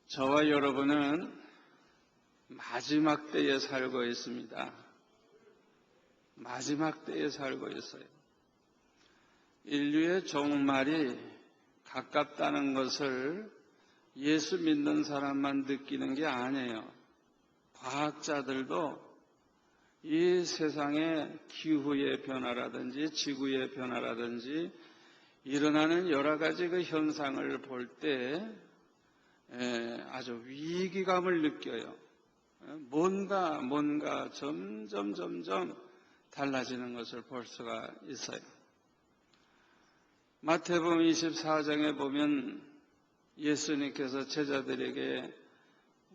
저와 여러분은 마지막 때에 살고 있습니다. 마지막 때에 살고 있어요. 인류의 종말이 가깝다는 것을 예수 믿는 사람만 느끼는 게 아니에요. 과학자들도 이 세상의 기후의 변화라든지 지구의 변화라든지 일어나는 여러 가지 그 현상을 볼 때 아주 위기감을 느껴요. 뭔가 점점 달라지는 것을 볼 수가 있어요. 마태복음 24장에 보면 예수님께서 제자들에게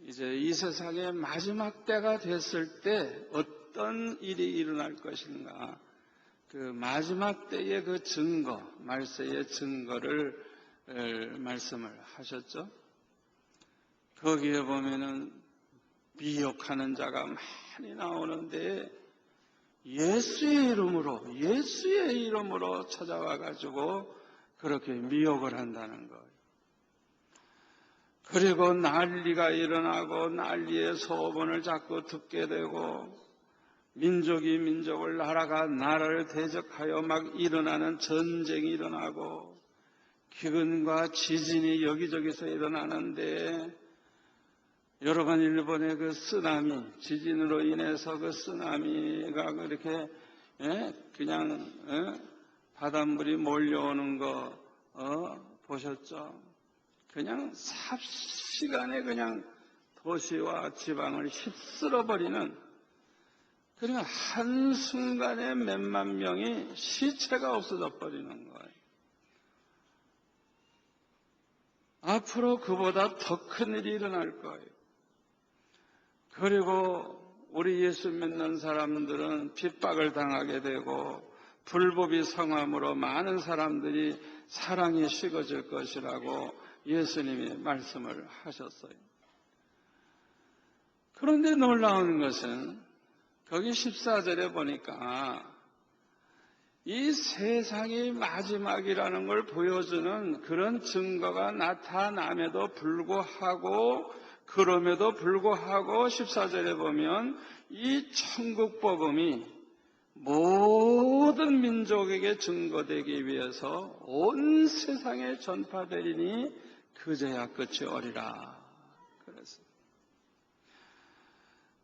이제 이 세상의 마지막 때가 됐을 때 어떤 일이 일어날 것인가, 그 마지막 때의 그 증거, 말세의 증거를 말씀을 하셨죠. 거기에 보면은 미혹하는 자가 많이 나오는데 예수의 이름으로 찾아와 가지고 그렇게 미혹을 한다는 거예요. 그리고 난리가 일어나고 난리의 소문을 자꾸 듣게 되고 민족이 민족을, 나라가 나라를 대적하여 막 일어나는 전쟁이 일어나고 기근과 지진이 여기저기서 일어나는데, 여러분 일본의 그 쓰나미, 지진으로 인해서 그 쓰나미가 그렇게 그냥 바닷물이 몰려오는 거 보셨죠? 그냥 삽시간에 그냥 도시와 지방을 휩쓸어버리는, 그러니까 한순간에 몇만 명이 시체가 없어져 버리는 거예요. 앞으로 그보다 더 큰 일이 일어날 거예요. 그리고 우리 예수 믿는 사람들은 핍박을 당하게 되고 불법이 성함으로 많은 사람들이 사랑이 식어질 것이라고 예수님이 말씀을 하셨어요. 그런데 놀라운 것은 거기 14절에 보니까 이 세상이 마지막이라는 걸 보여주는 그런 증거가 나타남에도 불구하고, 그럼에도 불구하고 14절에 보면 이 천국 복음이 모든 민족에게 증거되기 위해서 온 세상에 전파되리니 그제야 끝이 오리라. 그래서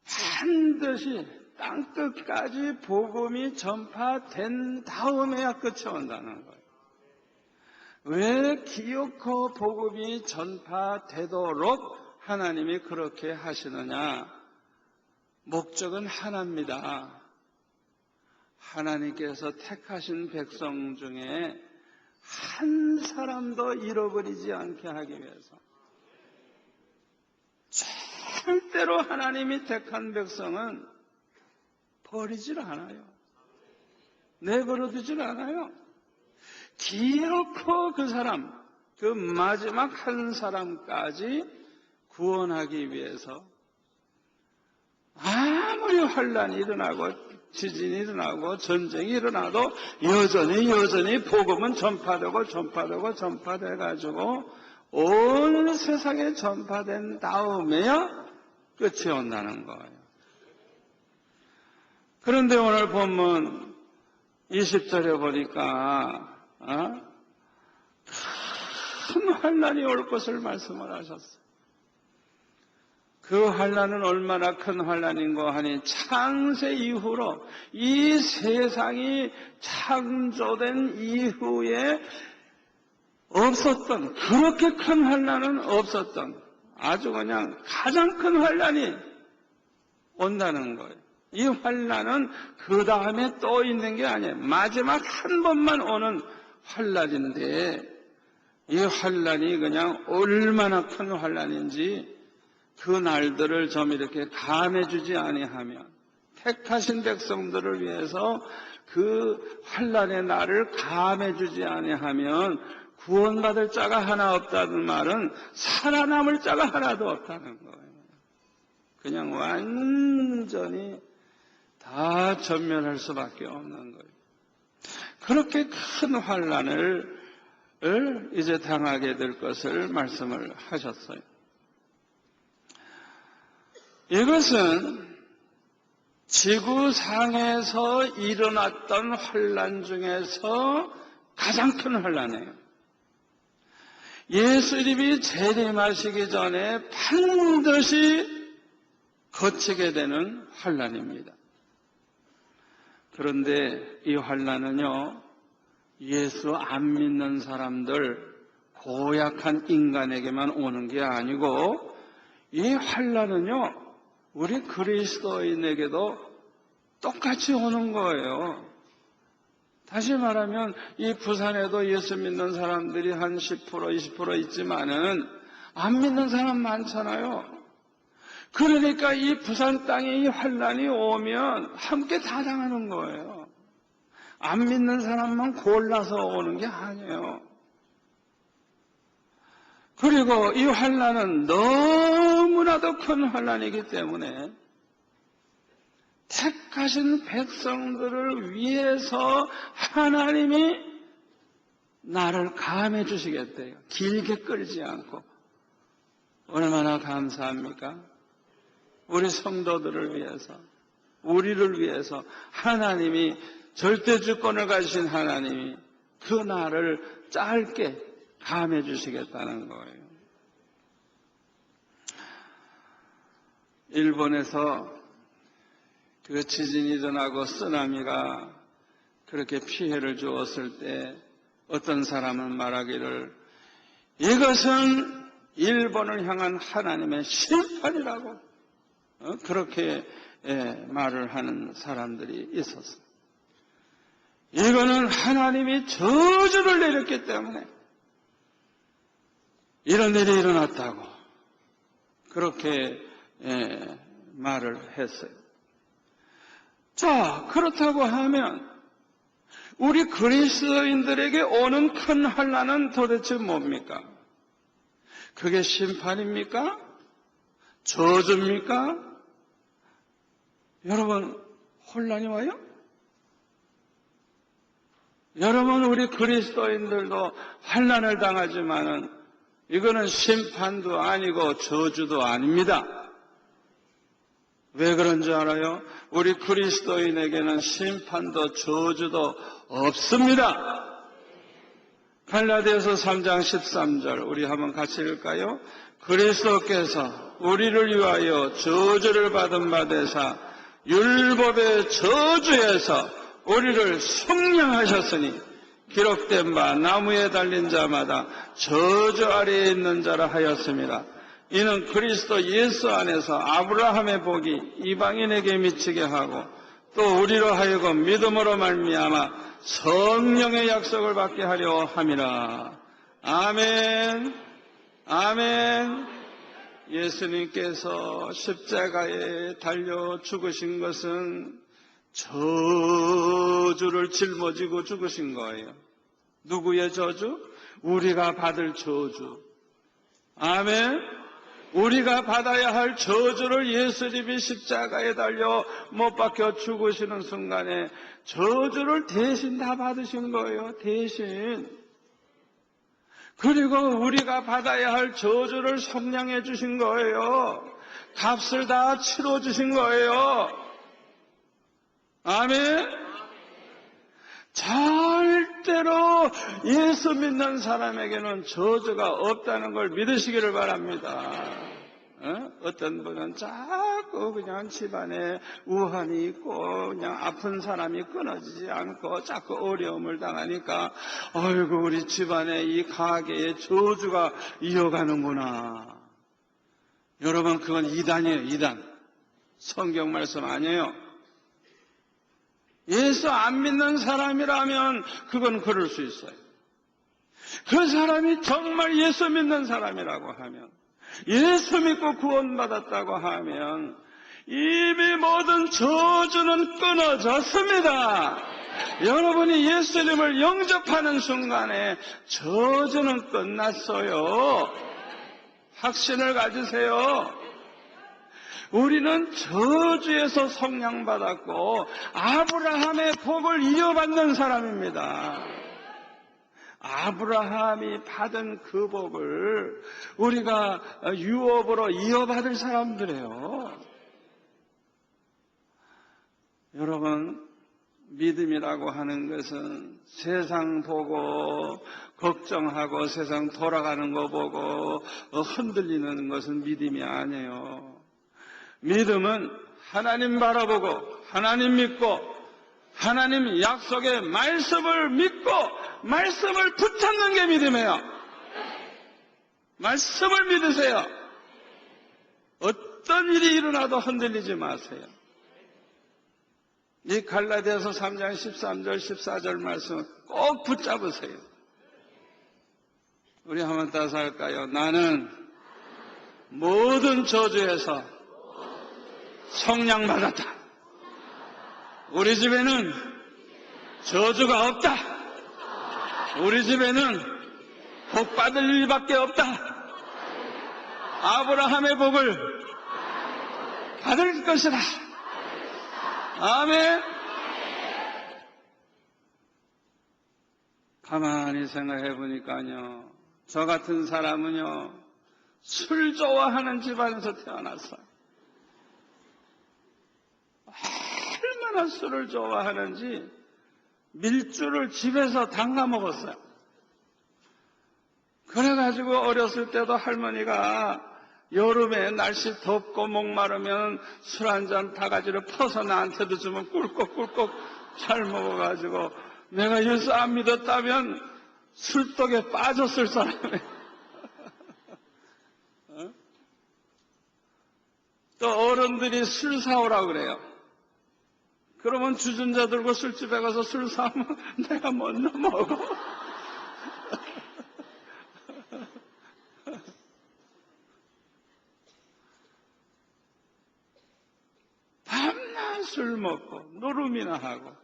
반드시 땅끝까지 복음이 전파된 다음에야 끝이 온다는 거예요. 왜 기어코 복음이 전파되도록 하나님이 그렇게 하시느냐? 목적은 하나입니다. 하나님께서 택하신 백성 중에 한 사람도 잃어버리지 않게 하기 위해서. 절대로 하나님이 택한 백성은 버리질 않아요. 내버려두질 않아요. 기어코 그 사람, 그 마지막 한 사람까지 구원하기 위해서 아무리 환란이 일어나고 지진이 일어나고 전쟁이 일어나도 여전히 복음은 전파돼 가지고 온 세상에 전파된 다음에야 끝이 온다는 거예요. 그런데 오늘 본문 20절에 보니까 큰 환란이 올 것을 말씀을 하셨어요. 그 환란은 얼마나 큰 환란인고 하니 창세 이후로 이 세상이 창조된 이후에 없었던, 그렇게 큰 환란은 없었던 아주 그냥 가장 큰 환란이 온다는 거예요. 이 환란은 그 다음에 또 있는 게 아니에요. 마지막 한 번만 오는 환란인데, 이 환란이 그냥 얼마나 큰 환란인지 그 날들을 좀 이렇게 감해주지 아니하면, 택하신 백성들을 위해서 그 환란의 날을 감해주지 아니하면 구원받을 자가 하나 없다는 말은 살아남을 자가 하나도 없다는 거예요. 그냥 완전히 다 전멸할 수밖에 없는 거예요. 그렇게 큰 환란을 이제 당하게 될 것을 말씀을 하셨어요. 이것은 지구상에서 일어났던 환난 중에서 가장 큰 환난이에요. 예수님이 재림하시기 전에 반드시 거치게 되는 환난입니다. 그런데 이 환난은요, 예수 안 믿는 사람들, 고약한 인간에게만 오는 게 아니고, 이 환난은요, 우리 그리스도인에게도 똑같이 오는 거예요. 다시 말하면 이 부산에도 예수 믿는 사람들이 한 10%, 20% 있지만은 안 믿는 사람 많잖아요. 그러니까 이 부산 땅에 이 환난이 오면 함께 다 당하는 거예요. 안 믿는 사람만 골라서 오는 게 아니에요. 그리고 이 환난은 너무나도 큰 환난이기 때문에 택하신 백성들을 위해서 하나님이 나를 감해 주시겠대요. 길게 끌지 않고. 얼마나 감사합니까? 우리 성도들을 위해서, 우리를 위해서 하나님이 절대주권을 가지신 하나님이 그 날을 짧게 감해 주시겠다는 거예요. 일본에서 그 지진이 일어나고 쓰나미가 그렇게 피해를 주었을 때 어떤 사람은 말하기를 이것은 일본을 향한 하나님의 심판이라고 그렇게 말을 하는 사람들이 있었어요. 이거는 하나님이 저주를 내렸기 때문에 이런 일이 일어났다고 그렇게 말을 했어요. 자, 그렇다고 하면 우리 그리스도인들에게 오는 큰 환난은 도대체 뭡니까? 그게 심판입니까? 저주입니까? 여러분, 혼란이 와요? 여러분, 우리 그리스도인들도 환난을 당하지만은 이거는 심판도 아니고 저주도 아닙니다. 왜 그런 줄 알아요? 우리 그리스도인에게는 심판도 저주도 없습니다. 갈라디아서 3장 13절 우리 한번 같이 읽을까요? 그리스도께서 우리를 위하여 저주를 받은 바 되사 율법의 저주에서 우리를 속량하셨으니 기록된 바 나무에 달린 자마다 저주 아래에 있는 자라 하였습니다. 이는 그리스도 예수 안에서 아브라함의 복이 이방인에게 미치게 하고 또 우리로 하여금 믿음으로 말미암아 성령의 약속을 받게 하려 함이라. 아멘. 아멘. 예수님께서 십자가에 달려 죽으신 것은 저주를 짊어지고 죽으신 거예요. 누구의 저주? 우리가 받을 저주. 아멘. 우리가 받아야 할 저주를 예수님이 십자가에 달려 못 박혀 죽으시는 순간에 저주를 대신 다 받으신 거예요. 대신. 그리고 우리가 받아야 할 저주를 속량해 주신 거예요. 값을 다 치러 주신 거예요. 아멘. 절대로 예수 믿는 사람에게는 저주가 없다는 걸 믿으시기를 바랍니다. 어떤 분은 자꾸 그냥 집안에 우환이 있고 그냥 아픈 사람이 끊어지지 않고 자꾸 어려움을 당하니까 아이고 우리 집안에 이 가게에 저주가 이어가는구나. 여러분 그건 이단이에요. 이단. 성경 말씀 아니에요. 예수 안 믿는 사람이라면 그건 그럴 수 있어요. 그 사람이 정말 예수 믿는 사람이라고 하면, 예수 믿고 구원받았다고 하면 이미 모든 저주는 끊어졌습니다. 여러분이 예수님을 영접하는 순간에 저주는 끝났어요. 확신을 가지세요. 우리는 저주에서 속량받았고 아브라함의 복을 이어받는 사람입니다. 아브라함이 받은 그 복을 우리가 유업으로 이어받을 사람들이에요. 여러분, 믿음이라고 하는 것은 세상 보고 걱정하고 세상 돌아가는 거 보고 흔들리는 것은 믿음이 아니에요. 믿음은 하나님 바라보고 하나님 믿고 하나님 약속의 말씀을 믿고 말씀을 붙잡는 게 믿음이에요. 말씀을 믿으세요. 어떤 일이 일어나도 흔들리지 마세요. 이 갈라디아서 3장 13절 14절 말씀을 꼭 붙잡으세요. 우리 한번 따서 할까요? 나는 모든 저주에서 성량받았다. 우리 집에는 저주가 없다. 우리 집에는 복 받을 일밖에 없다. 아브라함의 복을 받을 것이다. 아멘. 가만히 생각해 보니까요, 저 같은 사람은요, 술 좋아하는 집안에서 태어났어요. 얼마나 술을 좋아하는지 밀주를 집에서 담가 먹었어요. 그래가지고 어렸을 때도 할머니가 여름에 날씨 덥고 목마르면 술 한잔 바가지로 퍼서 나한테도 주면 꿀꺽꿀꺽 잘 먹어가지고 내가 예수 안 믿었다면 술독에 빠졌을 사람이에요. 또 어른들이 술 사오라고 그래요. 그러면 주전자 들고 술집에 가서 술 사오면 내가 먼저 먹어. 밤낮 술 먹고 노름이나 하고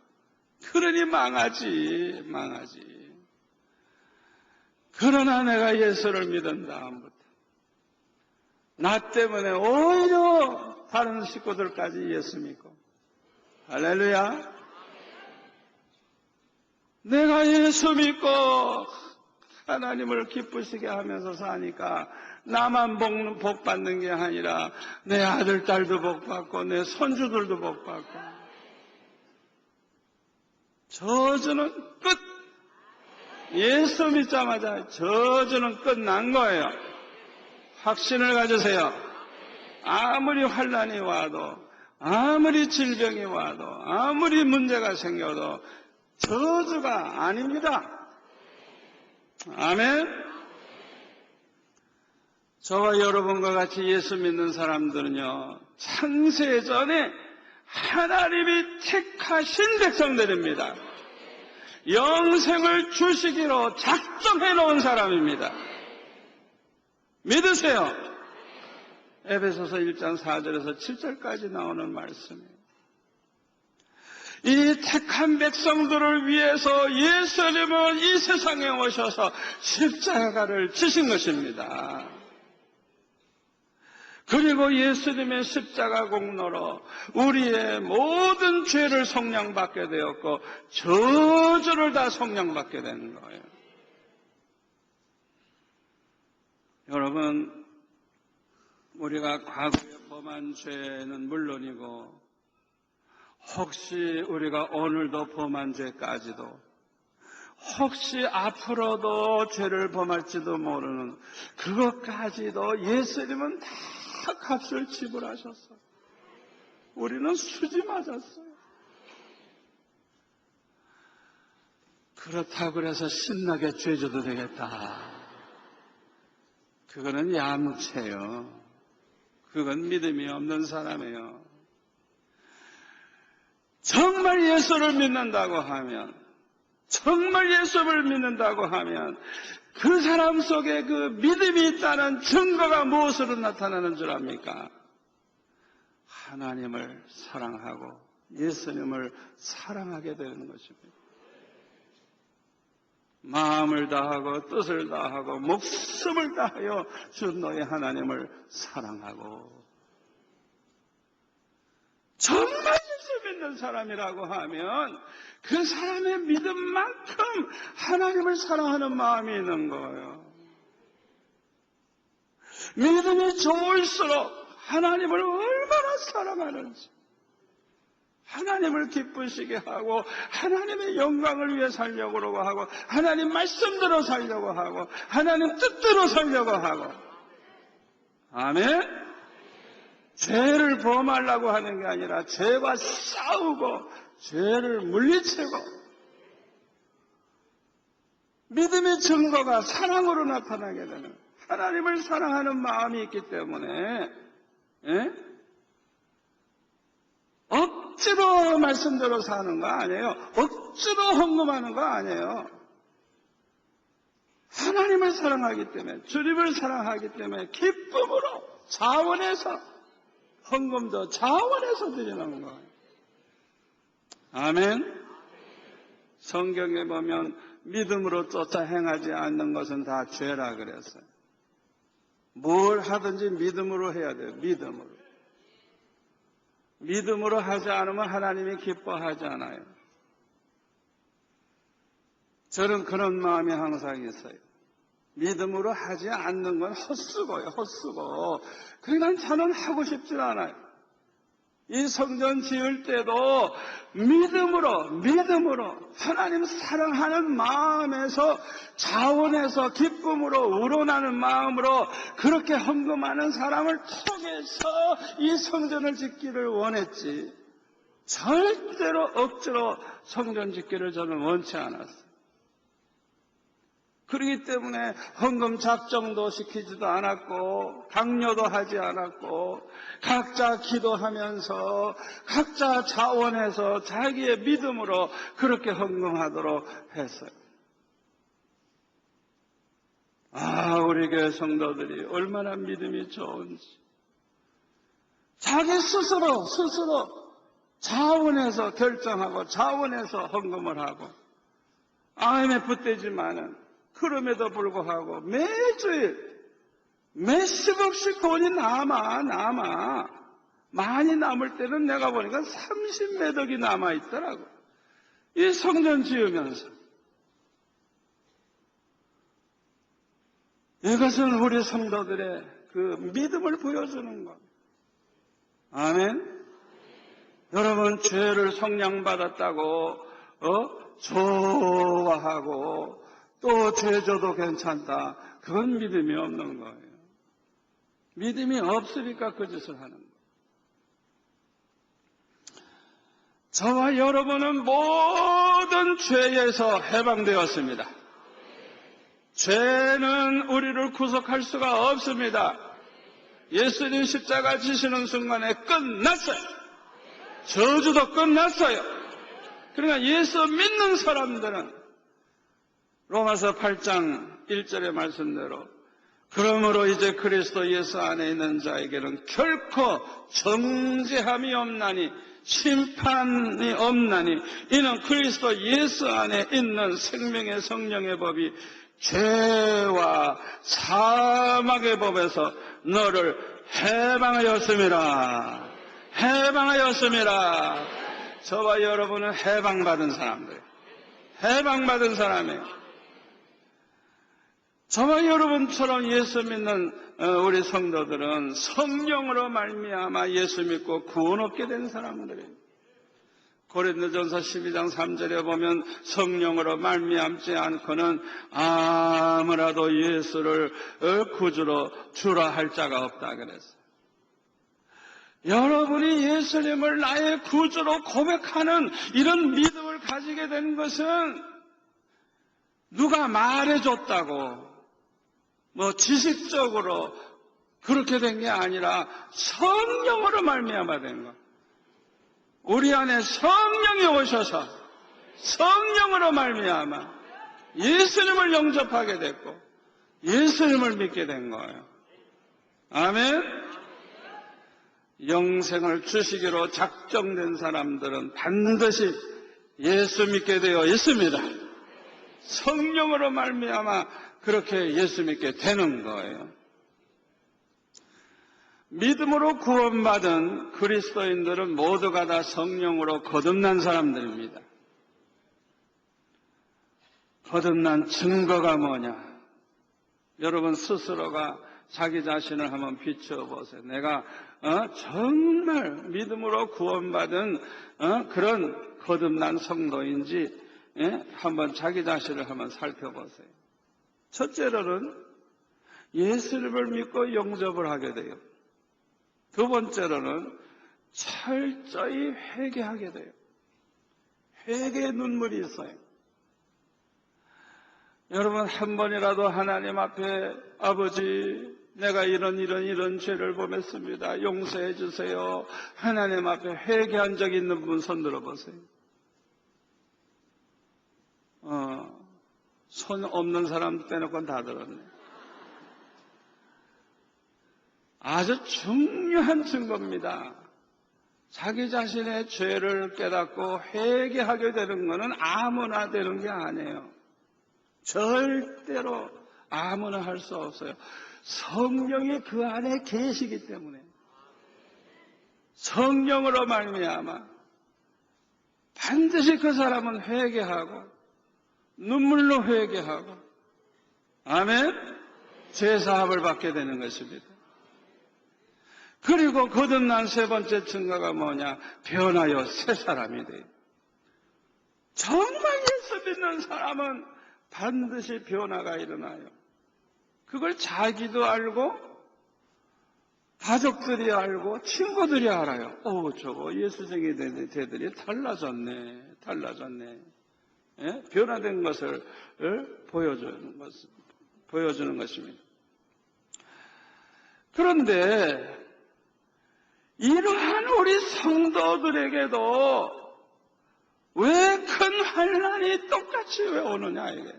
그러니 망하지. 그러나 내가 예수를 믿은 다음부터 나 때문에 오히려 다른 식구들까지 예수 믿고 할렐루야. 내가 예수 믿고 하나님을 기쁘시게 하면서 사니까 나만 복 받는 게 아니라 내 아들, 딸도 복 받고 내 손주들도 복 받고 저주는 끝. 예수 믿자마자 저주는 끝난 거예요. 확신을 가지세요. 아무리 환난이 와도 아무리 질병이 와도 아무리 문제가 생겨도 저주가 아닙니다. 아멘. 저와 여러분과 같이 예수 믿는 사람들은요, 창세전에 하나님이 택하신 백성들입니다. 영생을 주시기로 작정해 놓은 사람입니다. 믿으세요. 에베소서 1장 4절에서 7절까지 나오는 말씀이에요. 이 택한 백성들을 위해서 예수님은 이 세상에 오셔서 십자가를 지신 것입니다. 그리고 예수님의 십자가 공로로 우리의 모든 죄를 속량받게 되었고 저주를 다 속량받게 된 거예요. 여러분, 우리가 과거에 범한 죄는 물론이고 혹시 우리가 오늘도 범한 죄까지도 혹시 앞으로도 죄를 범할지도 모르는 그것까지도 예수님은 다 값을 지불하셨어요. 우리는 수지 맞았어요. 그렇다고 그래서 신나게 죄져도 되겠다. 그거는 야무채요. 그건 믿음이 없는 사람이에요. 정말 예수를 믿는다고 하면, 정말 예수를 믿는다고 하면 그 사람 속에 그 믿음이 있다는 증거가 무엇으로 나타나는 줄 압니까? 하나님을 사랑하고 예수님을 사랑하게 되는 것입니다. 마음을 다하고 뜻을 다하고 목숨을 다하여 주 너의 하나님을 사랑하고 정말 예수 믿는 사람이라고 하면 그 사람의 믿음만큼 하나님을 사랑하는 마음이 있는 거예요. 믿음이 좋을수록 하나님을 얼마나 사랑하는지 하나님을 기쁘시게 하고 하나님의 영광을 위해 살려고 그러고 하고 하나님 말씀대로 살려고 하고 하나님 뜻대로 살려고 하고 아멘? 죄를 범하려고 하는 게 아니라 죄와 싸우고 죄를 물리치고 믿음의 증거가 사랑으로 나타나게 되는 하나님을 사랑하는 마음이 있기 때문에 억지로 말씀대로 사는 거 아니에요. 억지로 헌금하는 거 아니에요. 하나님을 사랑하기 때문에 주님을 사랑하기 때문에 기쁨으로 자원해서 헌금도 자원해서 드리는 거예요. 아멘. 성경에 보면 믿음으로 쫓아 행하지 않는 것은 다 죄라 그랬어요. 뭘 하든지 믿음으로 해야 돼요. 믿음으로. 믿음으로 하지 않으면 하나님이 기뻐하지 않아요. 저는 그런 마음이 항상 있어요. 믿음으로 하지 않는 건 헛수고예요. 헛수고. 그러니까 저는 하고 싶지 않아요. 이 성전 지을 때도 믿음으로 하나님 사랑하는 마음에서 자원해서 기쁨으로 우러나는 마음으로 그렇게 헌금하는 사람을 통해서 이 성전을 짓기를 원했지 절대로 억지로 성전 짓기를 저는 원치 않았어요. 그렇기 때문에 헌금 작정도 시키지도 않았고 강요도 하지 않았고 각자 기도하면서 각자 자원해서 자기의 믿음으로 그렇게 헌금하도록 했어요. 우리 교회 성도들이 얼마나 믿음이 좋은지 자기 스스로 자원해서 결정하고 자원해서 헌금을 하고 마음에 붙들지만은 그럼에도 불구하고 매주일 몇십억씩 돈이 남아 많이 남을 때는 내가 보니까 30몇 억이 남아있더라고. 이 성전 지으면서 이것은 우리 성도들의 그 믿음을 보여주는 것. 아멘. 여러분 죄를 속량받았다고 좋아하고 또 죄져도 괜찮다. 그건 믿음이 없는 거예요. 믿음이 없으니까 그 짓을 하는 거예요. 저와 여러분은 모든 죄에서 해방되었습니다. 죄는 우리를 구속할 수가 없습니다. 예수님 십자가 지시는 순간에 끝났어요. 저주도 끝났어요. 그러니까 예수 믿는 사람들은 로마서 8장 1절의 말씀대로 그러므로 이제 그리스도 예수 안에 있는 자에게는 결코 정죄함이 없나니 심판이 없나니 이는 그리스도 예수 안에 있는 생명의 성령의 법이 죄와 사망의 법에서 너를 해방하였습니다. 해방하였습니다. 저와 여러분은 해방받은 사람들이에요. 해방받은 사람이에요. 저와 여러분처럼 예수 믿는 우리 성도들은 성령으로 말미암아 예수 믿고 구원 얻게 된 사람들이에요. 고린도전서 12장 3절에 보면 성령으로 말미암지 않고는 아무라도 예수를 구주로 주라 할 자가 없다 그랬어요. 여러분이 예수님을 나의 구주로 고백하는 이런 믿음을 가지게 된 것은 누가 말해줬다고 지식적으로 그렇게 된 게 아니라 성령으로 말미암아 된 것. 우리 안에 성령이 오셔서 성령으로 말미암아 예수님을 영접하게 됐고 예수님을 믿게 된 거예요. 아멘. 영생을 주시기로 작정된 사람들은 반드시 예수 믿게 되어 있습니다. 성령으로 말미암아 그렇게 예수 믿게 되는 거예요. 믿음으로 구원받은 그리스도인들은 모두가 다 성령으로 거듭난 사람들입니다. 거듭난 증거가 뭐냐? 여러분 스스로가 자기 자신을 한번 비춰보세요. 내가 정말 믿음으로 구원받은 그런 거듭난 성도인지 한번 자기 자신을 한번 살펴보세요. 첫째로는 예수를 믿고 영접을 하게 돼요. 두 번째로는 철저히 회개하게 돼요. 회개의 눈물이 있어요. 여러분, 한 번이라도 하나님 앞에 아버지, 내가 이런 죄를 범했습니다. 용서해 주세요. 하나님 앞에 회개한 적 있는 분 손 들어보세요. 손 없는 사람 빼놓고는 다 들었네. 아주 중요한 증거입니다. 자기 자신의 죄를 깨닫고 회개하게 되는 것은 아무나 되는 게 아니에요. 절대로 아무나 할 수 없어요. 성령이 그 안에 계시기 때문에, 성령으로 말미암아 반드시 그 사람은 회개하고 눈물로 회개하고 아멘, 제사함을 받게 되는 것입니다. 그리고 거듭난 세 번째 증거가 뭐냐? 변하여 새 사람이 돼요. 정말 예수 믿는 사람은 반드시 변화가 일어나요. 그걸 자기도 알고 가족들이 알고 친구들이 알아요. 저거 예수쟁이 되들이 달라졌네. 변화된 것을 보여주는 것입니다. 그런데 이러한 우리 성도들에게도 왜 큰 환난이 똑같이 왜 오느냐 이게.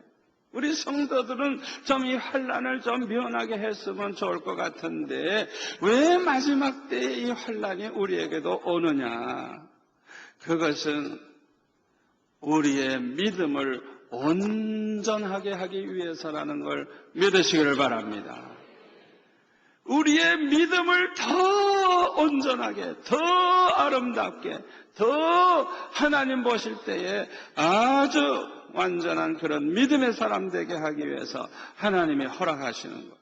우리 성도들은 좀 이 환난을 좀 면하게 했으면 좋을 것 같은데 왜 마지막 때에 이 환난이 우리에게도 오느냐. 그것은 우리의 믿음을 온전하게 하기 위해서라는 걸 믿으시기를 바랍니다. 우리의 믿음을 더 온전하게, 더 아름답게, 더 하나님 보실 때에 아주 완전한 그런 믿음의 사람 되게 하기 위해서 하나님이 허락하시는 것.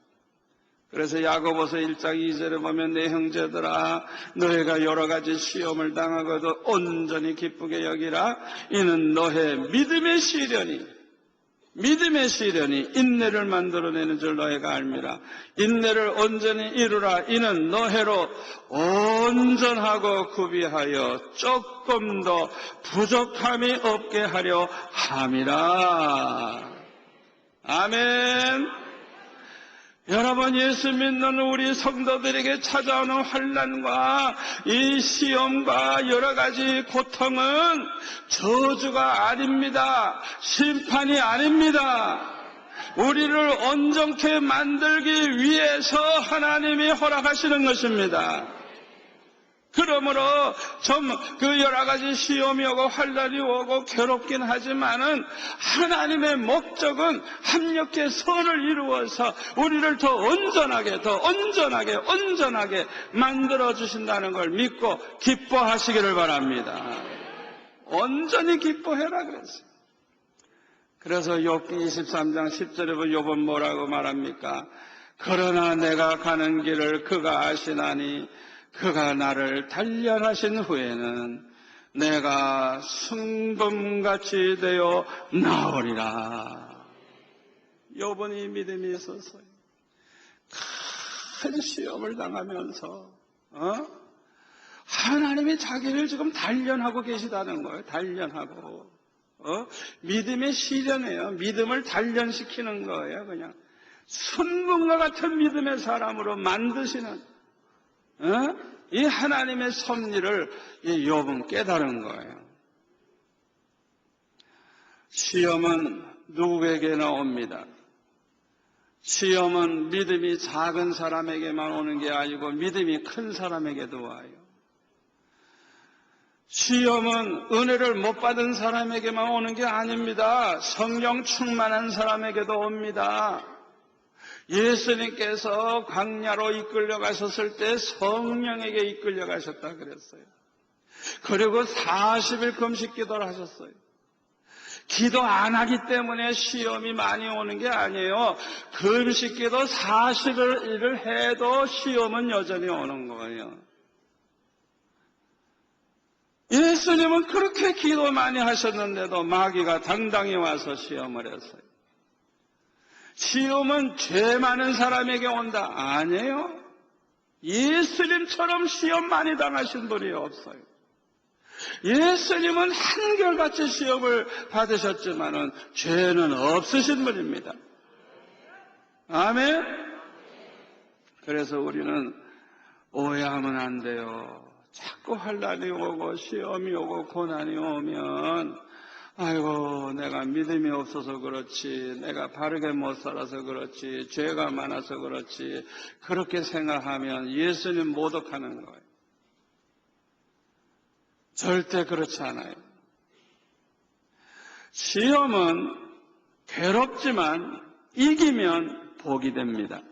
그래서 야고보서 1장 2절에 보면 내 형제들아 너희가 여러 가지 시험을 당하고도 온전히 기쁘게 여기라. 이는 너의 믿음의 시련이 인내를 만들어내는 줄 너희가 알미라. 인내를 온전히 이루라. 이는 너희로 온전하고 구비하여 조금 더 부족함이 없게 하려 함이라. 아멘. 여러분, 예수 믿는 우리 성도들에게 찾아오는 환난과 이 시험과 여러 가지 고통은 저주가 아닙니다. 심판이 아닙니다. 우리를 온전케 만들기 위해서 하나님이 허락하시는 것입니다. 그러므로 좀 그 여러 가지 시험이 오고 환난이 오고 괴롭긴 하지만은 하나님의 목적은 합력의 선을 이루어서 우리를 더 온전하게 만들어 주신다는 걸 믿고 기뻐하시기를 바랍니다. 온전히 기뻐해라 그랬어요. 그래서 욥기 23장 10절에 보면 욥은 뭐라고 말합니까? 그러나 내가 가는 길을 그가 아시나니 그가 나를 단련하신 후에는 내가 순금같이 되어 나오리라. 욥은 이 믿음이 있었어요. 큰 시험을 당하면서 하나님이 자기를 지금 단련하고 계시다는 거예요. 단련하고 믿음의 시련이에요. 믿음을 단련시키는 거예요. 그냥 순금과 같은 믿음의 사람으로 만드시는 이 하나님의 섭리를 이 욥은 깨달은 거예요. 시험은 누구에게나 옵니다. 시험은 믿음이 작은 사람에게만 오는 게 아니고 믿음이 큰 사람에게도 와요. 시험은 은혜를 못 받은 사람에게만 오는 게 아닙니다. 성령 충만한 사람에게도 옵니다. 예수님께서 광야로 이끌려 가셨을 때 성령에게 이끌려 가셨다 그랬어요. 그리고 40일 금식 기도를 하셨어요. 기도 안 하기 때문에 시험이 많이 오는 게 아니에요. 금식기도 40일을 해도 시험은 여전히 오는 거예요. 예수님은 그렇게 기도 많이 하셨는데도 마귀가 당당히 와서 시험을 했어요. 시험은 죄 많은 사람에게 온다. 아니에요. 예수님처럼 시험 많이 당하신 분이 없어요. 예수님은 한결같이 시험을 받으셨지만은 죄는 없으신 분입니다. 아멘. 그래서 우리는 오해하면 안 돼요. 자꾸 환난이 오고 시험이 오고 고난이 오면 아이고 내가 믿음이 없어서 그렇지, 내가 바르게 못 살아서 그렇지, 죄가 많아서 그렇지, 그렇게 생각하면 예수님 모독하는 거예요. 절대 그렇지 않아요. 시험은 괴롭지만 이기면 복이 됩니다.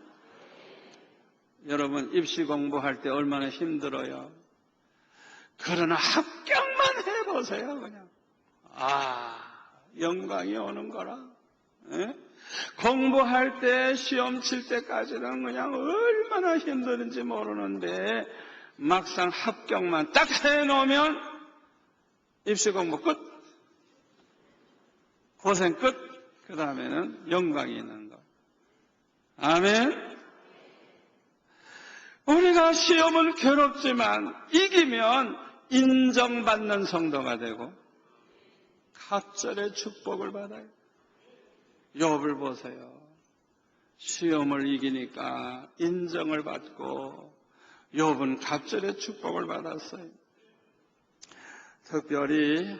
여러분 입시 공부할 때 얼마나 힘들어요. 그러나 합격만 해보세요. 그냥 영광이 오는 거라. 에? 공부할 때 시험 칠 때까지는 그냥 얼마나 힘드는지 모르는데 막상 합격만 딱 해놓으면 입시 공부 끝, 고생 끝. 그 다음에는 영광이 있는 거. 아멘. 우리가 시험은 괴롭지만 이기면 인정받는 성도가 되고 갑절의 축복을 받아요. 욥을 보세요. 시험을 이기니까 인정을 받고 욥은 갑절의 축복을 받았어요. 특별히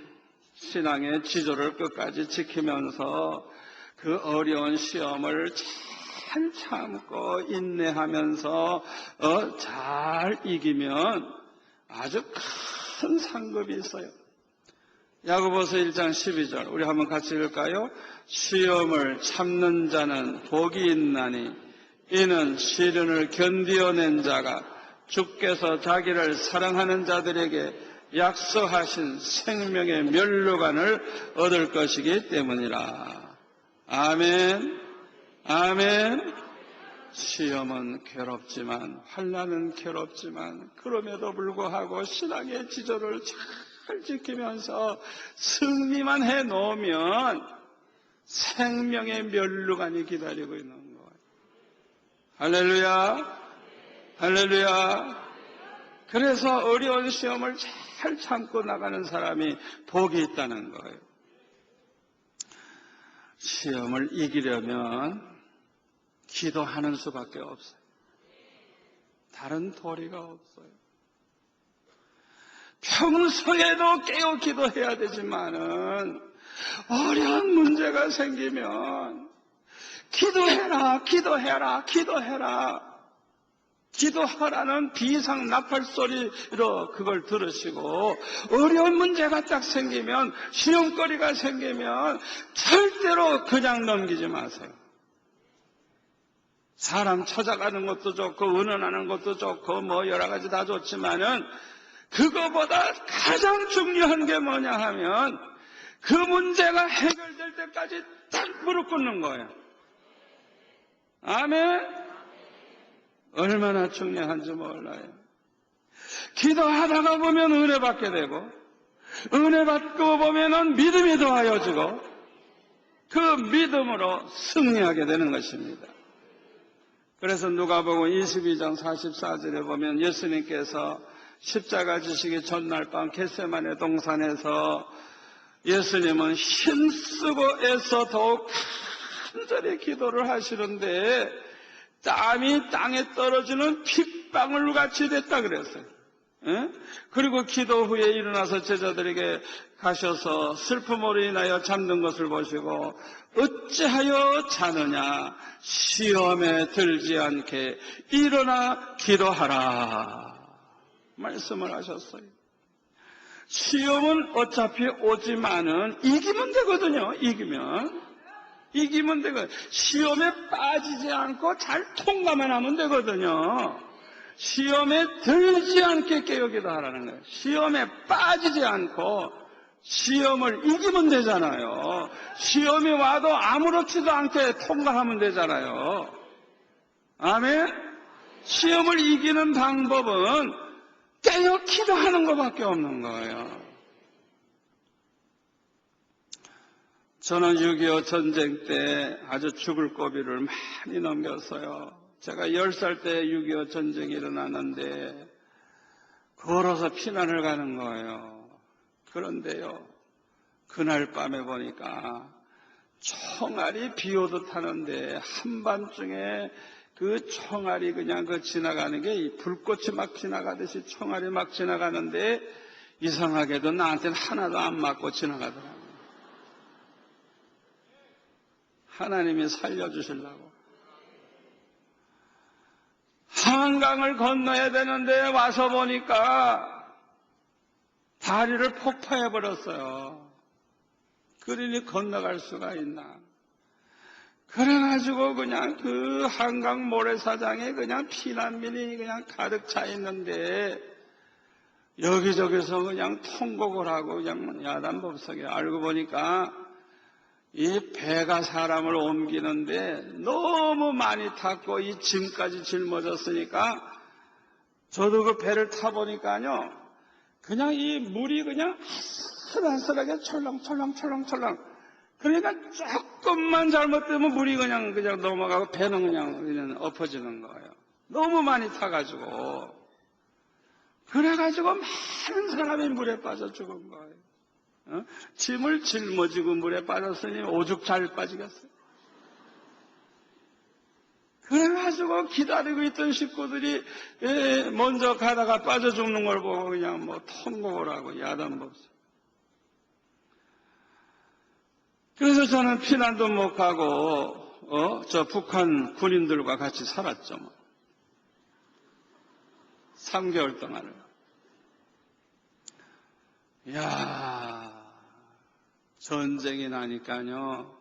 신앙의 지조를 끝까지 지키면서 그 어려운 시험을 잘 참고 인내하면서 잘 이기면 아주 큰 상급이 있어요. 야고보서 1장 12절 우리 한번 같이 읽을까요? 시험을 참는 자는 복이 있나니 이는 시련을 견디어낸 자가 주께서 자기를 사랑하는 자들에게 약속하신 생명의 면류관을 얻을 것이기 때문이라. 아멘. 아멘. 시험은 괴롭지만, 환난은 괴롭지만, 그럼에도 불구하고 신앙의 지조를 잘 지키면서 승리만 해 놓으면 생명의 면류관이 기다리고 있는 거예요. 할렐루야. 할렐루야. 그래서 어려운 시험을 잘 참고 나가는 사람이 복이 있다는 거예요. 시험을 이기려면 기도하는 수밖에 없어요. 다른 도리가 없어요. 평소에도 깨어 기도해야 되지만은 어려운 문제가 생기면 기도해라, 기도해라, 기도해라. 기도하라는 비상 나팔 소리로 그걸 들으시고 어려운 문제가 딱 생기면, 시험거리가 생기면 절대로 그냥 넘기지 마세요. 사람 찾아가는 것도 좋고 은은하는 것도 좋고 뭐 여러 가지 다 좋지만은 그거보다 가장 중요한 게 뭐냐 하면 그 문제가 해결될 때까지 딱 무릎 꿇는 거예요. 아멘. 얼마나 중요한지 몰라요. 기도하다가 보면 은혜 받게 되고 은혜 받고 보면은 믿음이 더하여지고 그 믿음으로 승리하게 되는 것입니다. 그래서 누가복음 22장 44절에 보면 예수님께서 십자가 지시기 전날 밤 겟세마네 동산에서 예수님은 힘쓰고 애써 더욱 간절히 기도를 하시는데 땀이 땅에 떨어지는 핏방울 같이 됐다 그랬어요. 그리고 기도 후에 일어나서 제자들에게 가셔서 슬픔으로 인하여 잠든 것을 보시고 어찌하여 자느냐, 시험에 들지 않게 일어나 기도하라 말씀을 하셨어요. 시험은 어차피 오지만은 이기면 되거든요. 이기면 되거든요. 시험에 빠지지 않고 잘 통과만 하면 되거든요. 시험에 들지 않게 깨어 기도하라는 거예요. 시험에 빠지지 않고 시험을 이기면 되잖아요. 시험이 와도 아무렇지도 않게 통과하면 되잖아요. 아멘? 시험을 이기는 방법은 깨어 기도하는 것밖에 없는 거예요. 저는 6.25 전쟁 때 아주 죽을 고비를 많이 넘겼어요. 제가 10살 때 6.25 전쟁이 일어났는데 걸어서 피난을 가는 거예요. 그런데요, 그날 밤에 보니까 총알이 비 오듯 하는데 한밤중에 그 총알이 그냥 지나가는 게 불꽃이 막 지나가듯이 총알이 막 지나가는데 이상하게도 나한테는 하나도 안 맞고 지나가더라고요. 하나님이 살려주시려고. 한강을 건너야 되는데 와서 보니까 다리를 폭파해버렸어요. 그러니 건너갈 수가 있나. 그래가지고 그냥 그 한강 모래사장에 그냥 피난민이 그냥 가득 차 있는데 여기저기서 그냥 통곡을 하고 그냥 야단법석에 알고 보니까 이 배가 사람을 옮기는데 너무 많이 탔고 이 짐까지 짊어졌으니까 저도 그 배를 타보니까요, 그냥 이 물이 그냥 아슬아슬하게 철렁철렁 그러니까 조금만 잘못되면 물이 그냥 넘어가고 배는 그냥 엎어지는 거예요. 너무 많이 타가지고. 그래가지고 많은 사람이 물에 빠져 죽은 거예요. 짐을 짊어지고 물에 빠졌으니 오죽 잘 빠지겠어요. 그래가지고 기다리고 있던 식구들이 먼저 가다가 빠져 죽는 걸 보고 그냥 통곡을 하고 야단법석. 그래서 저는 피난도 못 가고 저 북한 군인들과 같이 살았죠. 3개월 동안을. 이야, 전쟁이 나니까요,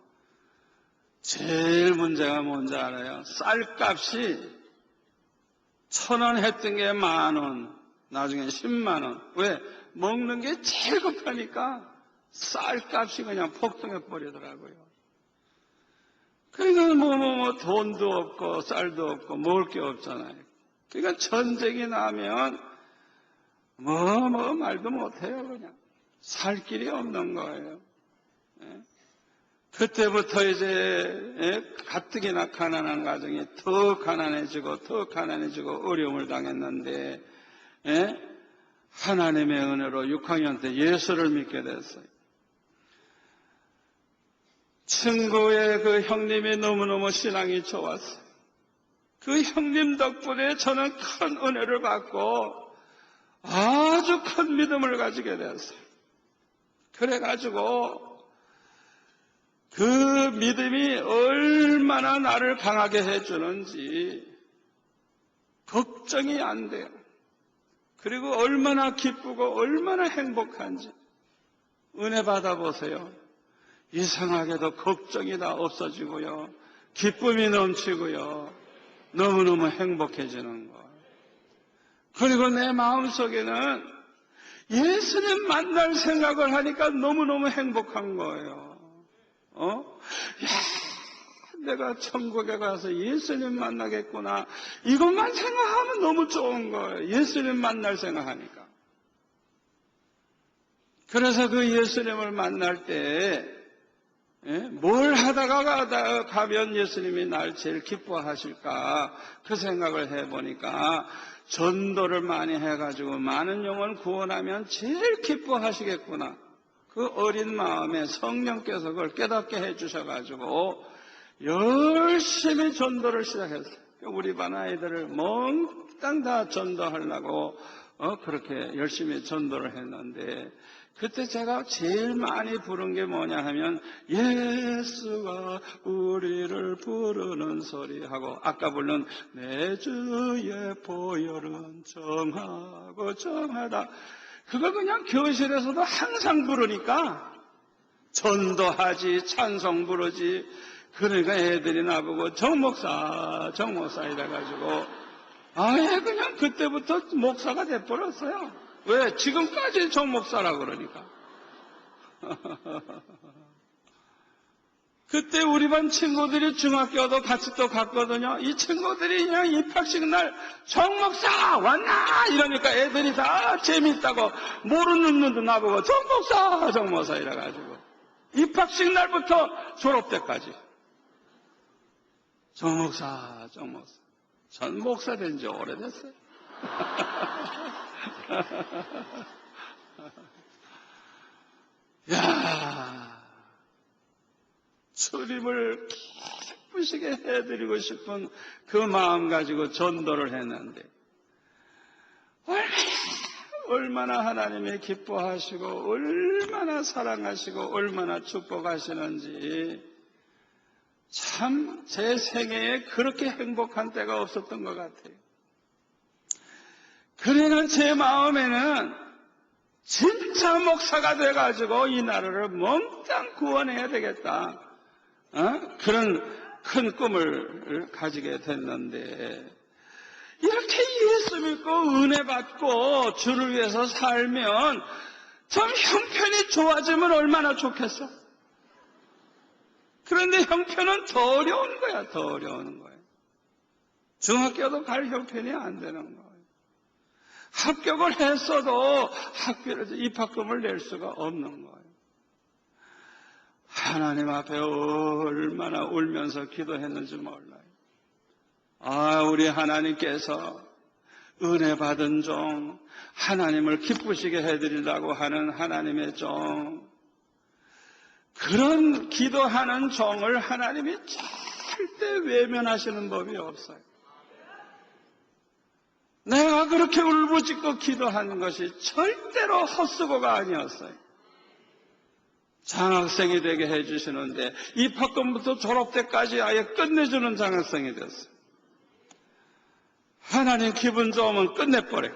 제일 문제가 뭔지 알아요? 쌀값이 1,000원 했던 게 10,000원, 나중에 10만 원. 왜? 먹는 게 제일 급하니까 쌀값이 그냥 폭등해 버리더라고요. 그러니까 돈도 없고 쌀도 없고 먹을 게 없잖아요. 그러니까 전쟁이 나면 말도 못해요. 그냥 살 길이 없는 거예요. 그때부터 이제 가뜩이나 가난한 가정이 더 가난해지고 어려움을 당했는데 하나님의 은혜로 6학년 때 예수를 믿게 됐어요. 친구의 그 형님이 너무너무 신앙이 좋았어요. 그 형님 덕분에 저는 큰 은혜를 받고 아주 큰 믿음을 가지게 되었어요. 그래가지고 그 믿음이 얼마나 나를 강하게 해주는지 걱정이 안 돼요. 그리고 얼마나 기쁘고 얼마나 행복한지 은혜 받아보세요. 이상하게도 걱정이 다 없어지고요. 기쁨이 넘치고요. 너무너무 행복해지는 거. 그리고 내 마음속에는 예수님 만날 생각을 하니까 너무너무 행복한 거예요. 내가 천국에 가서 예수님 만나겠구나. 이것만 생각하면 너무 좋은 거예요. 예수님 만날 생각하니까. 그래서 그 예수님을 만날 때 뭘 하다가 가면 예수님이 날 제일 기뻐하실까 그 생각을 해보니까 전도를 많이 해가지고 많은 영혼 구원하면 제일 기뻐하시겠구나. 그 어린 마음에 성령께서 그걸 깨닫게 해주셔가지고 열심히 전도를 시작했어요. 우리 반 아이들을 몽땅 다 전도하려고 그렇게 열심히 전도를 했는데 그때 제가 제일 많이 부른 게 뭐냐 하면 예수가 우리를 부르는 소리하고 아까 부른 내 주의 보혈은 정하고 정하다. 그거 그냥 교실에서도 항상 부르니까 전도하지 찬송 부르지. 그러니까 애들이 나보고 정목사 이래가지고 아예 그냥 그때부터 목사가 돼버렸어요. 왜? 지금까지 정목사라고 그러니까. 그때 우리 반 친구들이 중학교도 같이 또 갔거든요. 이 친구들이 그냥 입학식 날 정목사 왔나 이러니까 애들이 다 재밌다고 모르는 눈도 나보고 정목사 정목사 이래가지고 입학식 날부터 졸업 때까지 정목사 정목사. 전 목사 된 지 오래됐어요. 야, 주님을 기쁘시게 해드리고 싶은 그 마음 가지고 전도를 했는데 얼마나 하나님이 기뻐하시고 얼마나 사랑하시고 얼마나 축복하시는지 참 제 생애에 그렇게 행복한 때가 없었던 것 같아요. 그러나 제 마음에는 진짜 목사가 돼가지고 이 나라를 몽땅 구원해야 되겠다. 그런 큰 꿈을 가지게 됐는데 이렇게 예수 믿고 은혜 받고 주를 위해서 살면 좀 형편이 좋아지면 얼마나 좋겠어. 그런데 형편은 더 어려운 거야. 더 어려운 거야. 중학교도 갈 형편이 안 되는 거야. 합격을 했어도 학교에서 입학금을 낼 수가 없는 거예요. 하나님 앞에 얼마나 울면서 기도했는지 몰라요. 우리 하나님께서 은혜 받은 종, 하나님을 기쁘시게 해드리려고 하는 하나님의 종, 그런 기도하는 종을 하나님이 절대 외면하시는 법이 없어요. 내가 그렇게 울부짖고 기도하는 것이 절대로 헛수고가 아니었어요. 장학생이 되게 해주시는데 입학금부터 졸업 때까지 아예 끝내주는 장학생이 됐어요. 하나님 기분 좋으면 끝내버려요.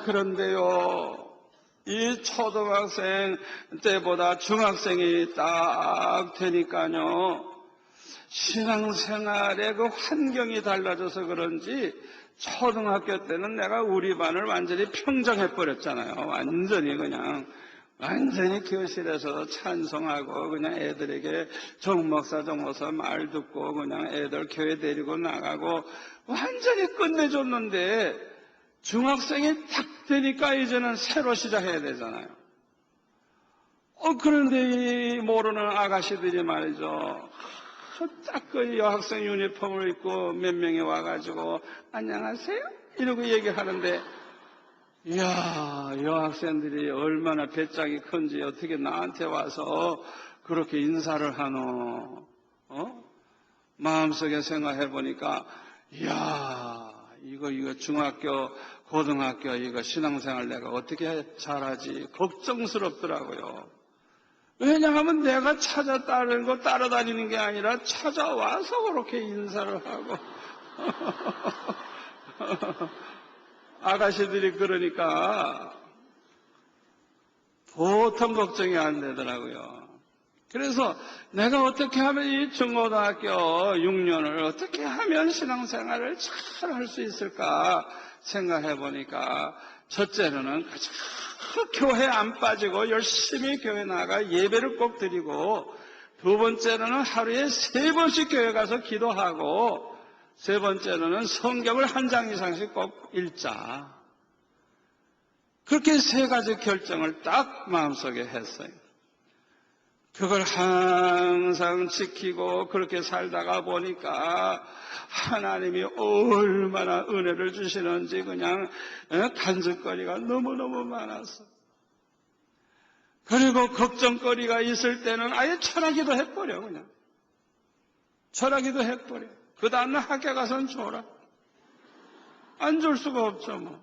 그런데요, 이 초등학생 때보다 중학생이 딱 되니까요, 신앙생활의 그 환경이 달라져서 그런지 초등학교 때는 내가 우리 반을 완전히 평정해버렸잖아요. 완전히 교실에서 찬송하고 그냥 애들에게 정목사 말 듣고 그냥 애들 교회 데리고 나가고 완전히 끝내줬는데 중학생이 딱 되니까 이제는 새로 시작해야 되잖아요. 그런데 이 모르는 아가씨들이 말이죠. 딱 그 여학생 유니폼을 입고 몇 명이 와가지고 안녕하세요? 이러고 얘기하는데 이야, 여학생들이 얼마나 배짱이 큰지 어떻게 나한테 와서 그렇게 인사를 하노? 마음속에 생각해 보니까 이야, 이거 중학교, 고등학교 이거 신앙생활 내가 어떻게 잘하지? 걱정스럽더라고요. 왜냐하면 내가 찾아 따라다니는 게 아니라 찾아와서 그렇게 인사를 하고 아가씨들이 그러니까 보통 걱정이 안 되더라고요. 그래서 내가 어떻게 하면 이 중고등학교 6년을 어떻게 하면 신앙생활을 잘 할 수 있을까 생각해 보니까 첫째로는 교회 안 빠지고 열심히 교회 나가 예배를 꼭 드리고 두 번째로는 하루에 3번씩 교회 가서 기도하고 세 번째로는 성경을 한 장 이상씩 꼭 읽자. 그렇게 3가지 결정을 딱 마음속에 했어요. 그걸 항상 지키고 그렇게 살다가 보니까 하나님이 얼마나 은혜를 주시는지 그냥 간증거리가 너무너무 많았어. 그리고 걱정거리가 있을 때는 아예 철학기도 해버려. 그냥 철학기도 해버려. 그 다음날 학교 가서는 줘라. 안 줄 수가 없죠 뭐.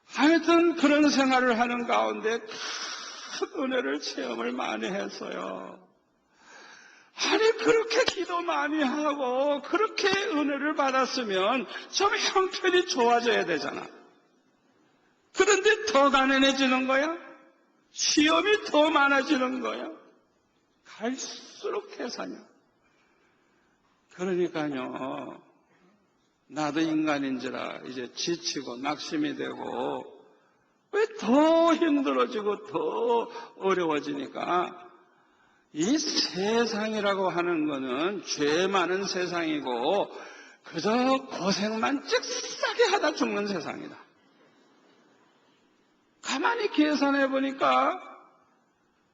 하여튼 그런 생활을 하는 가운데 큰 은혜를 체험을 많이 했어요. 아니 그렇게 기도 많이 하고 그렇게 은혜를 받았으면 좀 형편이 좋아져야 되잖아. 그런데 더 가난해지는 거야. 시험이 더 많아지는 거야. 갈수록 계산이야. 그러니까요. 나도 인간인지라 이제 지치고 낙심이 되고 왜 더 힘들어지고 더 어려워지니까 이 세상이라고 하는 거는 죄 많은 세상이고 그저 고생만 ጭ싸게 하다 죽는 세상이다. 가만히 계산해 보니까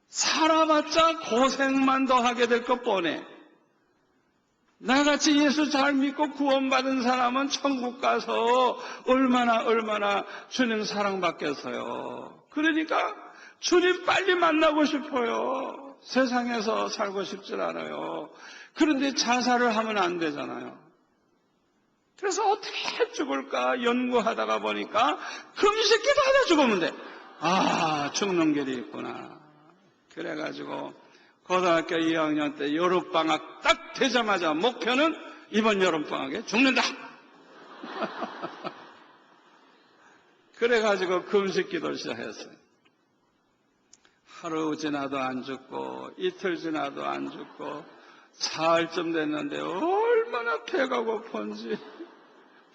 살아봤자 고생만 더 하게 될 것 뻔해. 나같이 예수 잘 믿고 구원받은 사람은 천국 가서 얼마나 주님 사랑받겠어요. 그러니까 주님 빨리 만나고 싶어요. 세상에서 살고 싶질 않아요. 그런데 자살을 하면 안 되잖아요. 그래서 어떻게 죽을까 연구하다가 보니까 금식기도 하다 죽으면 돼. 아, 죽는 길이 있구나. 그래가지고 고등학교 2학년 때 여름방학 딱 되자마자 목표는 이번 여름방학에 죽는다. 그래가지고 금식기도를 시작했어요. 하루 지나도 안 죽고 이틀 지나도 안 죽고 사흘쯤 됐는데 얼마나 배가 고픈지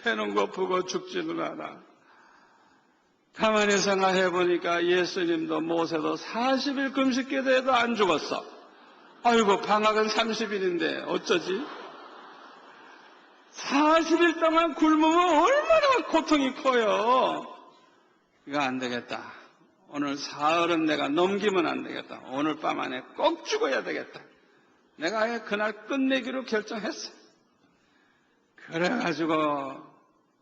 배는 고프고 죽지는 않아. 가만히 생각해 보니까 예수님도 모세도 40일 금식기도해도 안 죽었어. 아이고 방학은 30일인데 어쩌지? 40일 동안 굶으면 얼마나 고통이 커요. 이거 안 되겠다. 오늘 사흘은 내가 넘기면 안 되겠다. 오늘 밤 안에 꼭 죽어야 되겠다. 내가 아예 그날 끝내기로 결정했어. 그래가지고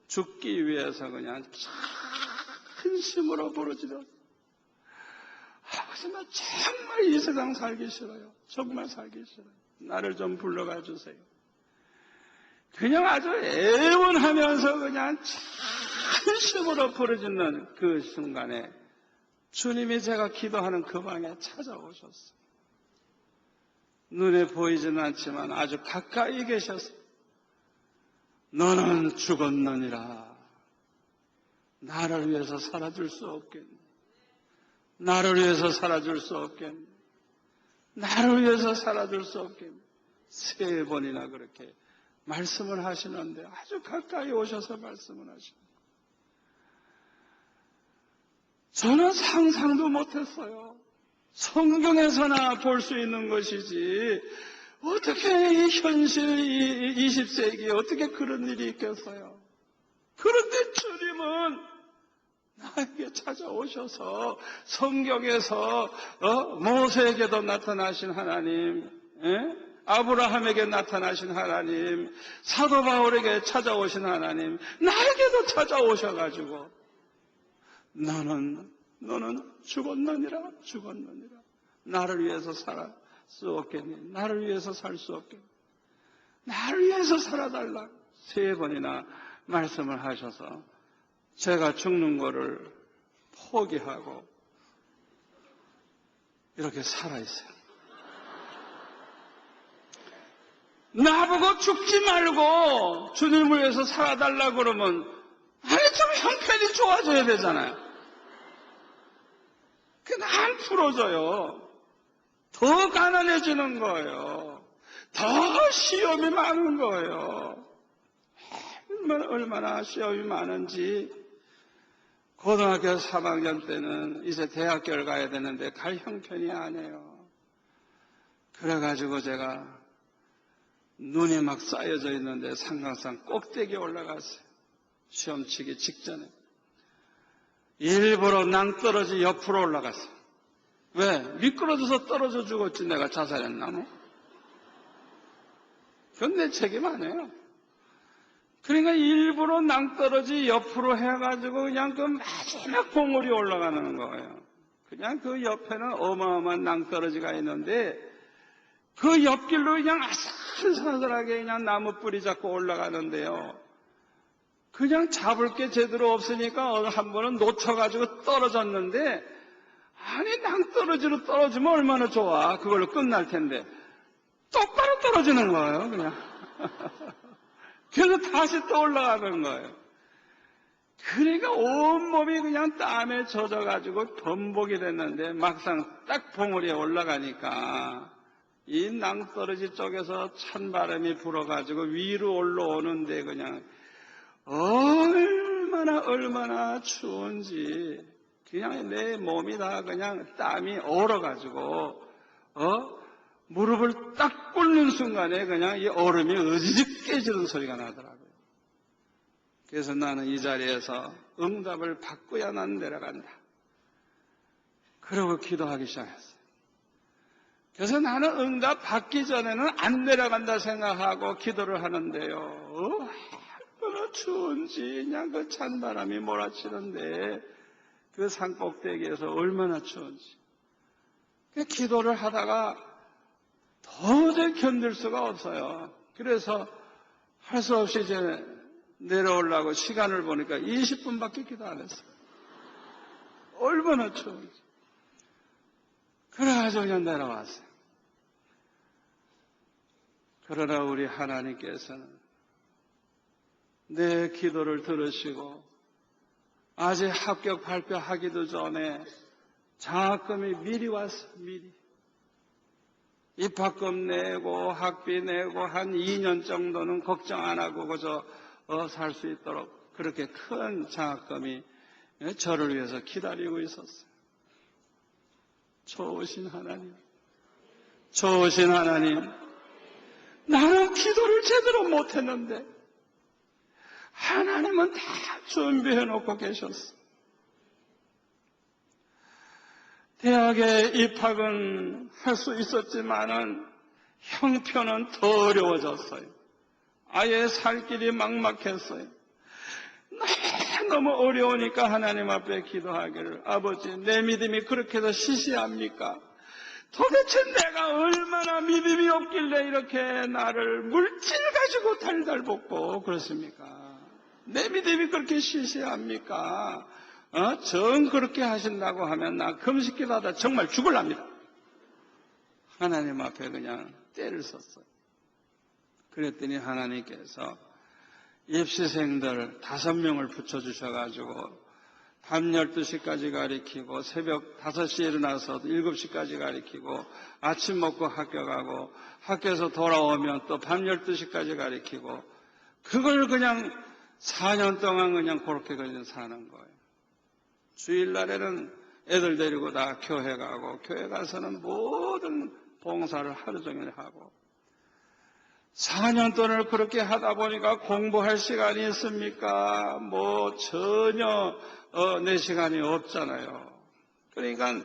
죽기 위해서 그냥 큰 힘으로 부르짖었어. 아버지, 나 정말 이 세상 살기 싫어요. 정말 살기 싫어요. 나를 좀 불러가 주세요. 그냥 아주 애원하면서 그냥 큰 힘으로 부르짖는 그 순간에 주님이 제가 기도하는 그 방에 찾아오셨어요. 눈에 보이지는 않지만 아주 가까이 계셔서 너는 죽었느니라. 나를 위해서 살아줄 수 없겠니? 나를 위해서 살아줄 수 없겠니? 나를 위해서 살아줄 수 없겠니? 3번이나 그렇게 말씀을 하시는데 아주 가까이 오셔서 말씀을 하십니다. 저는 상상도 못했어요. 성경에서나 볼 수 있는 것이지 어떻게 이 현실 20세기에 어떻게 그런 일이 있겠어요? 그런데 주님은 나에게 찾아오셔서 성경에서 모세에게도 나타나신 하나님, 아브라함에게 나타나신 하나님, 사도 바울에게 찾아오신 하나님, 나에게도 찾아오셔가지고 너는 죽었느니라. 나를 위해서 살 수 없겠니? 나를 위해서 살 수 없겠니? 나를 위해서 살아달라. 3번이나 말씀을 하셔서 제가 죽는 거를 포기하고 이렇게 살아있어요. 나보고 죽지 말고 주님을 위해서 살아달라 그러면 아니 좀 형편이 좋아져야 되잖아요. 그게 안 풀어져요. 더 가난해지는 거예요. 더 시험이 많은 거예요. 얼마나 시험이 많은지. 고등학교 3학년 때는 이제 대학교를 가야 되는데 갈 형편이 아니에요. 그래가지고 제가 눈이 막 쌓여져 있는데 상강산 꼭대기에 올라갔어요. 시험 치기 직전에. 일부러 낭떠러지 옆으로 올라갔어요. 왜? 미끄러져서 떨어져 죽었지 내가 자살했나 뭐? 그건 내 책임 아니에요. 그러니까 일부러 낭떠러지 옆으로 해가지고 그냥 그 마지막 봉우리 올라가는 거예요. 그냥 그 옆에는 어마어마한 낭떠러지가 있는데 그 옆길로 그냥 아슬아슬하게 그냥 나무 뿌리 잡고 올라가는데요. 그냥 잡을 게 제대로 없으니까 어느 한 번은 놓쳐가지고 떨어졌는데 아니 낭떠러지로 떨어지면 얼마나 좋아. 그걸로 끝날 텐데 똑바로 떨어지는 거예요 그냥. 그래서 다시 또 올라가는 거예요. 그러니까 온몸이 그냥 땀에 젖어가지고 범벅이 됐는데 막상 딱 봉우리에 올라가니까 이 낭떠러지 쪽에서 찬바람이 불어가지고 위로 올라오는데 그냥 얼마나 추운지 그냥 내 몸이 다 그냥 땀이 얼어가지고 무릎을 딱 꿇는 순간에 그냥 이 얼음이 으지직 깨지는 소리가 나더라고요. 그래서 나는 이 자리에서 응답을 받고야 난 내려간다. 그러고 기도하기 시작했어요. 그래서 나는 응답 받기 전에는 안 내려간다 생각하고 기도를 하는데요. 얼마나 추운지 그냥 그 찬바람이 몰아치는데 그 산꼭대기에서 얼마나 추운지. 기도를 하다가 도저히 견딜 수가 없어요. 그래서 할 수 없이 이제 내려오려고 시간을 보니까 20분밖에 기도 안 했어요. 얼마나 추운지. 그래가지고 그냥 내려왔어요. 그러나 우리 하나님께서는 내 기도를 들으시고 아직 합격 발표하기도 전에 장학금이 미리 왔어. 미리. 입학금 내고 학비 내고 한 2년 정도는 걱정 안 하고 그저 살 수 있도록 그렇게 큰 장학금이 저를 위해서 기다리고 있었어요. 좋으신 하나님, 좋으신 하나님, 나는 기도를 제대로 못했는데 하나님은 다 준비해놓고 계셨어. 대학에 입학은 할 수 있었지만은 형편은 더 어려워졌어요. 아예 살 길이 막막했어요. 너무 어려우니까 하나님 앞에 기도하기를, 아버지, 내 믿음이 그렇게도 시시합니까? 도대체 내가 얼마나 믿음이 없길래 이렇게 나를 물질 가지고 달달 볶고 그렇습니까? 내 믿음이 그렇게 시시합니까? 정 그렇게 하신다고 하면 나 금식기도하다 정말 죽을랍니다. 하나님 앞에 그냥 때를 썼어요. 그랬더니 하나님께서 입시생들 5명을 붙여주셔가지고 밤 12시까지 가르치고 새벽 5시에 일어나서 7시까지 가르치고 아침 먹고 학교 가고 학교에서 돌아오면 또 밤 12시까지 가르치고 그걸 그냥 4년 동안 그냥 그렇게 그냥 사는 거예요. 주일날에는 애들 데리고 다 교회 가고 교회 가서는 모든 봉사를 하루 종일 하고 4년 동안을 그렇게 하다 보니까 공부할 시간이 있습니까? 전혀 내 시간이 없잖아요. 그러니까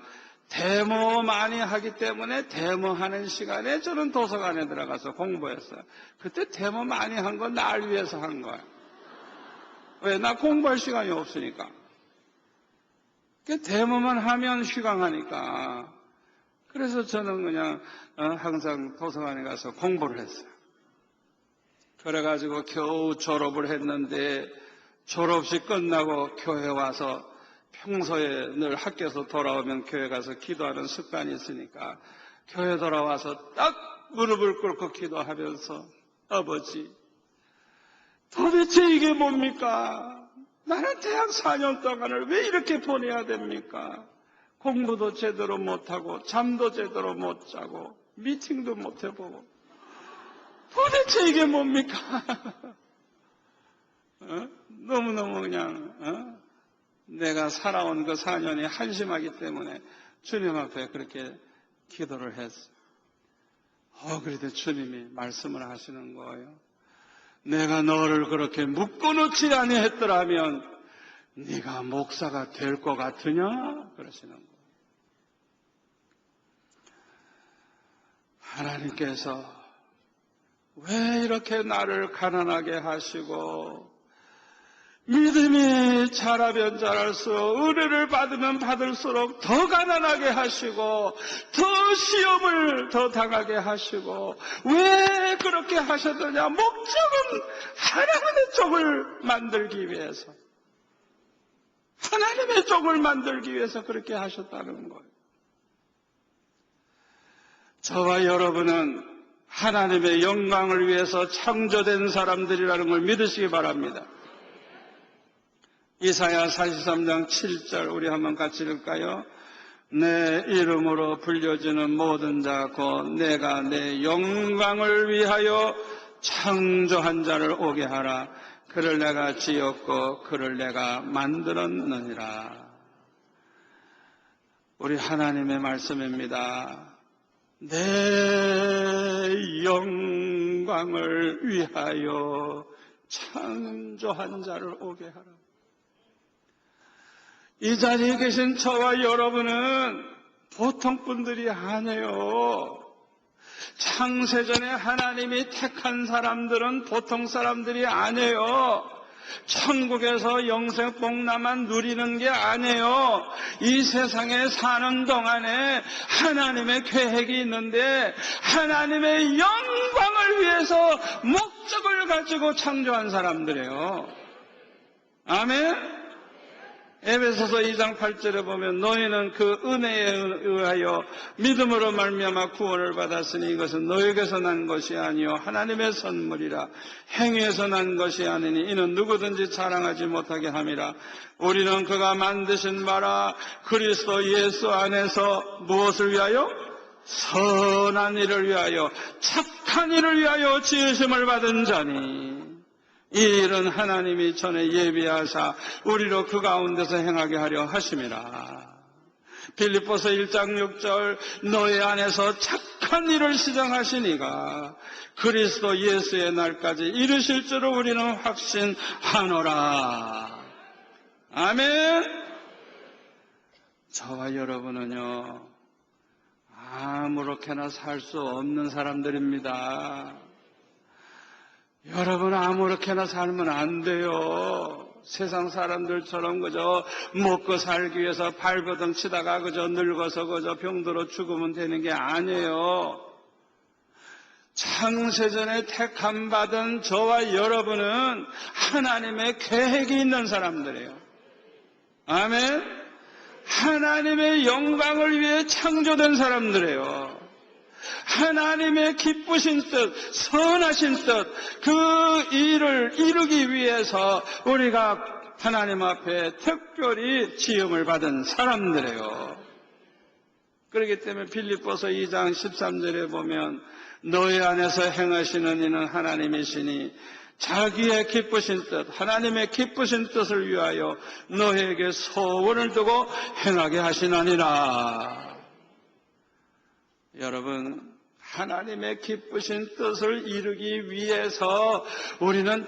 데모 많이 하기 때문에 데모하는 시간에 저는 도서관에 들어가서 공부했어요. 그때 데모 많이 한 건 날 위해서 한 거예요. 왜? 나 공부할 시간이 없으니까. 데모만 하면 휴강하니까. 그래서 저는 그냥 항상 도서관에 가서 공부를 했어요. 그래가지고 겨우 졸업을 했는데 졸업식 끝나고 교회 와서 평소에 늘 학교에서 돌아오면 교회 가서 기도하는 습관이 있으니까 교회 돌아와서 딱 무릎을 꿇고 기도하면서 아버지, 도대체 이게 뭡니까? 나는 대학 4년 동안을 왜 이렇게 보내야 됩니까? 공부도 제대로 못하고 잠도 제대로 못 자고 미팅도 못 해보고 도대체 이게 뭡니까? 너무너무 그냥 내가 살아온 그 4년이 한심하기 때문에 주님 앞에 그렇게 기도를 했어요. 그래도 주님이 말씀을 하시는 거예요. 내가 너를 그렇게 묶어놓지 아니했더라면 네가 목사가 될 것 같으냐? 그러시는 거예요. 하나님께서 왜 이렇게 나를 가난하게 하시고 믿음이 자라면 자랄수록 은혜를 받으면 받을수록 더 가난하게 하시고 더 시험을 더 당하게 하시고 왜 그렇게 하셨느냐? 목적은 하나님의 족을 만들기 위해서, 하나님의 족을 만들기 위해서 그렇게 하셨다는 거예요. 저와 여러분은 하나님의 영광을 위해서 창조된 사람들이라는 걸 믿으시기 바랍니다. 이사야 43장 7절 우리 한번 같이 읽을까요? 내 이름으로 불려지는 모든 자 곧 내가 내 영광을 위하여 창조한 자를 오게 하라. 그를 내가 지었고 그를 내가 만들었느니라. 우리 하나님의 말씀입니다. 내 영광을 위하여 창조한 자를 오게 하라. 이 자리에 계신 저와 여러분은 보통 분들이 아니에요. 창세전에 하나님이 택한 사람들은 보통 사람들이 아니에요. 천국에서 영생 복나만 누리는 게 아니에요. 이 세상에 사는 동안에 하나님의 계획이 있는데 하나님의 영광을 위해서 목적을 가지고 창조한 사람들이에요. 아멘. 에베소서 2장 8절에 보면 너희는 그 은혜에 의하여 믿음으로 말미암아 구원을 받았으니 이것은 너에게서 난 것이 아니요 하나님의 선물이라. 행위에서 난 것이 아니니 이는 누구든지 자랑하지 못하게 함이라. 우리는 그가 만드신 바라 그리스도 예수 안에서 무엇을 위하여? 선한 일을 위하여, 착한 일을 위하여 지으심을 받은 자니 이 일은 하나님이 전에 예비하사 우리로 그 가운데서 행하게 하려 하심이라. 빌립보서 1장 6절 너희 안에서 착한 일을 시작하시니가 그리스도 예수의 날까지 이르실 줄을 우리는 확신하노라. 아멘. 저와 여러분은요 아무렇게나 살 수 없는 사람들입니다. 여러분 아무렇게나 살면 안 돼요. 세상 사람들처럼 그저 먹고 살기 위해서 발버둥 치다가 그저 늙어서 그저 병들어 죽으면 되는 게 아니에요. 창세전에 택함 받은 저와 여러분은 하나님의 계획이 있는 사람들이에요. 아멘. 하나님의 영광을 위해 창조된 사람들이에요. 하나님의 기쁘신 뜻, 선하신 뜻, 그 일을 이루기 위해서 우리가 하나님 앞에 특별히 지음을 받은 사람들이에요. 그렇기 때문에 빌립보서 2장 13절에 보면 너희 안에서 행하시는 이는 하나님이시니 자기의 기쁘신 뜻, 하나님의 기쁘신 뜻을 위하여 너희에게 소원을 두고 행하게 하시나니라. 여러분, 하나님의 기쁘신 뜻을 이루기 위해서 우리는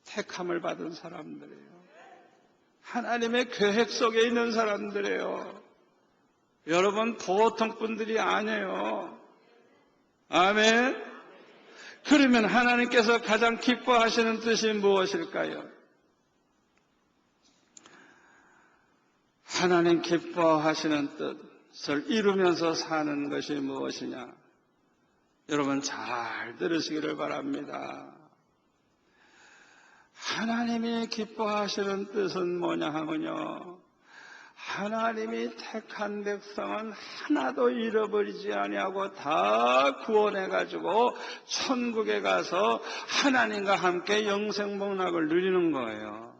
택함을 받은 사람들이에요. 하나님의 계획 속에 있는 사람들이에요. 여러분, 보통 분들이 아니에요. 아멘. 그러면 하나님께서 가장 기뻐하시는 뜻이 무엇일까요? 하나님 기뻐하시는 뜻을 이루면서 사는 것이 무엇이냐? 여러분 잘 들으시기를 바랍니다. 하나님이 기뻐하시는 뜻은 뭐냐 하면요, 하나님이 택한 백성은 하나도 잃어버리지 아니하고 다 구원해가지고 천국에 가서 하나님과 함께 영생복락을 누리는 거예요.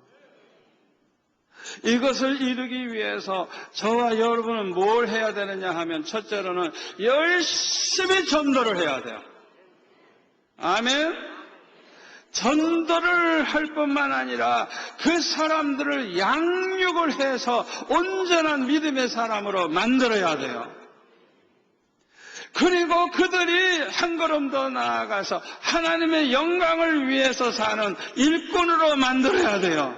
이것을 이루기 위해서 저와 여러분은 뭘 해야 되느냐 하면 첫째로는 열심히 전도를 해야 돼요. 아멘. 전도를 할 뿐만 아니라 그 사람들을 양육을 해서 온전한 믿음의 사람으로 만들어야 돼요. 그리고 그들이 한 걸음 더 나아가서 하나님의 영광을 위해서 사는 일꾼으로 만들어야 돼요.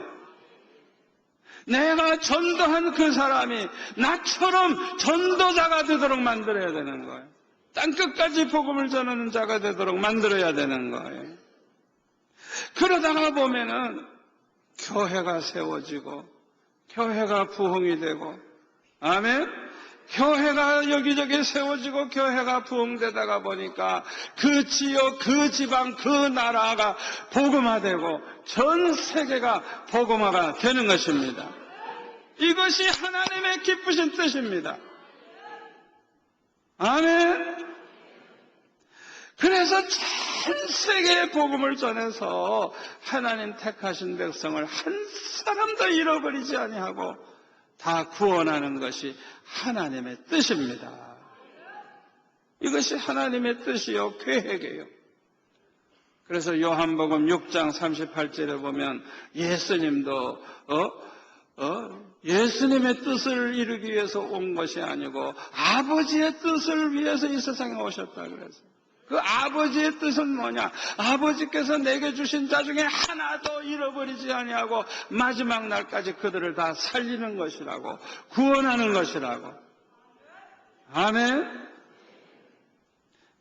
내가 전도한 그 사람이 나처럼 전도자가 되도록 만들어야 되는 거예요. 땅끝까지 복음을 전하는 자가 되도록 만들어야 되는 거예요. 그러다가 보면은 교회가 세워지고 교회가 부흥이 되고, 아멘. 교회가 여기저기 세워지고 교회가 부흥되다가 보니까 그 지역, 그 지방, 그 나라가 복음화되고 전 세계가 복음화가 되는 것입니다. 이것이 하나님의 기쁘신 뜻입니다. 아멘. 그래서 전 세계에 복음을 전해서 하나님 택하신 백성을 한 사람도 잃어버리지 아니하고 다 구원하는 것이 하나님의 뜻입니다. 이것이 하나님의 뜻이요 계획이에요. 그래서 요한복음 6장 38절에 보면 예수님도 예수님의 뜻을 이루기 위해서 온 것이 아니고 아버지의 뜻을 위해서 이 세상에 오셨다 그랬어요. 그 아버지의 뜻은 뭐냐? 아버지께서 내게 주신 자 중에 하나도 잃어버리지 아니하고 마지막 날까지 그들을 다 살리는 것이라고, 구원하는 것이라고. 아멘.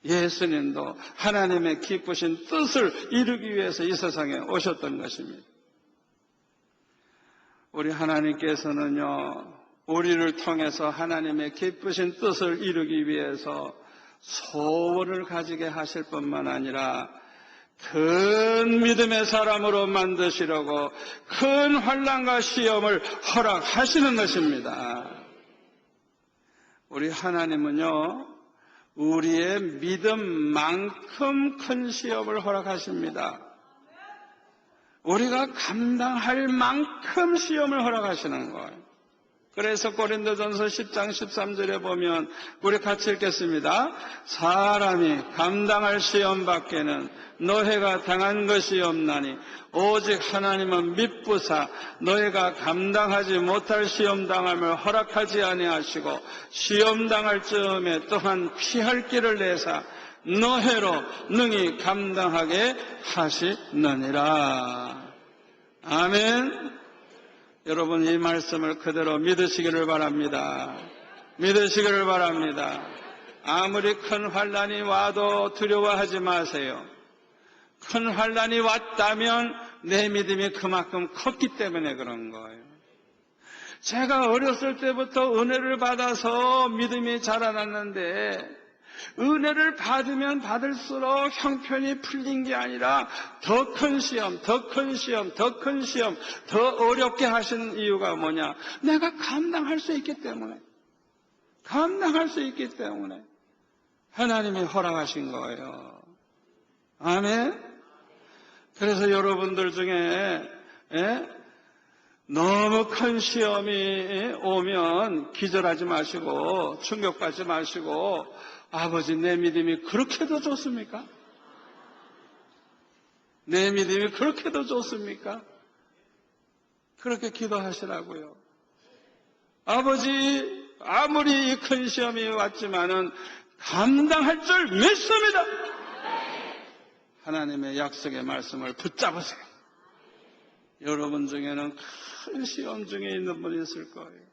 예수님도 하나님의 기쁘신 뜻을 이루기 위해서 이 세상에 오셨던 것입니다. 우리 하나님께서는요, 우리를 통해서 하나님의 기쁘신 뜻을 이루기 위해서 소원을 가지게 하실 뿐만 아니라 큰 믿음의 사람으로 만드시려고 큰 환난과 시험을 허락하시는 것입니다. 우리 하나님은요, 우리의 믿음만큼 큰 시험을 허락하십니다. 우리가 감당할 만큼 시험을 허락하시는 거예요. 그래서 고린도전서 10장 13절에 보면 우리 같이 읽겠습니다. 사람이 감당할 시험 밖에는 너희가 당한 것이 없나니 오직 하나님은 미쁘사 너희가 감당하지 못할 시험 당함을 허락하지 아니하시고 시험 당할 즈음에 또한 피할 길을 내사 너희로 능히 감당하게 하시느니라. 아멘. 여러분 이 말씀을 그대로 믿으시기를 바랍니다. 믿으시기를 바랍니다. 아무리 큰 환난이 와도 두려워하지 마세요. 큰 환난이 왔다면 내 믿음이 그만큼 컸기 때문에 그런 거예요. 제가 어렸을 때부터 은혜를 받아서 믿음이 자라났는데 은혜를 받으면 받을수록 형편이 풀린 게 아니라 더 큰 시험, 더 큰 시험, 더 큰 시험, 더 어렵게 하신 이유가 뭐냐? 내가 감당할 수 있기 때문에, 감당할 수 있기 때문에 하나님이 허락하신 거예요. 아멘. 그래서 여러분들 중에 너무 큰 시험이 오면 기절하지 마시고 충격받지 마시고 아버지 내 믿음이 그렇게도 좋습니까? 내 믿음이 그렇게도 좋습니까? 그렇게 기도하시라고요. 아버지 아무리 이 큰 시험이 왔지만은 감당할 줄 믿습니다. 하나님의 약속의 말씀을 붙잡으세요. 여러분 중에는 큰 시험 중에 있는 분이 있을 거예요.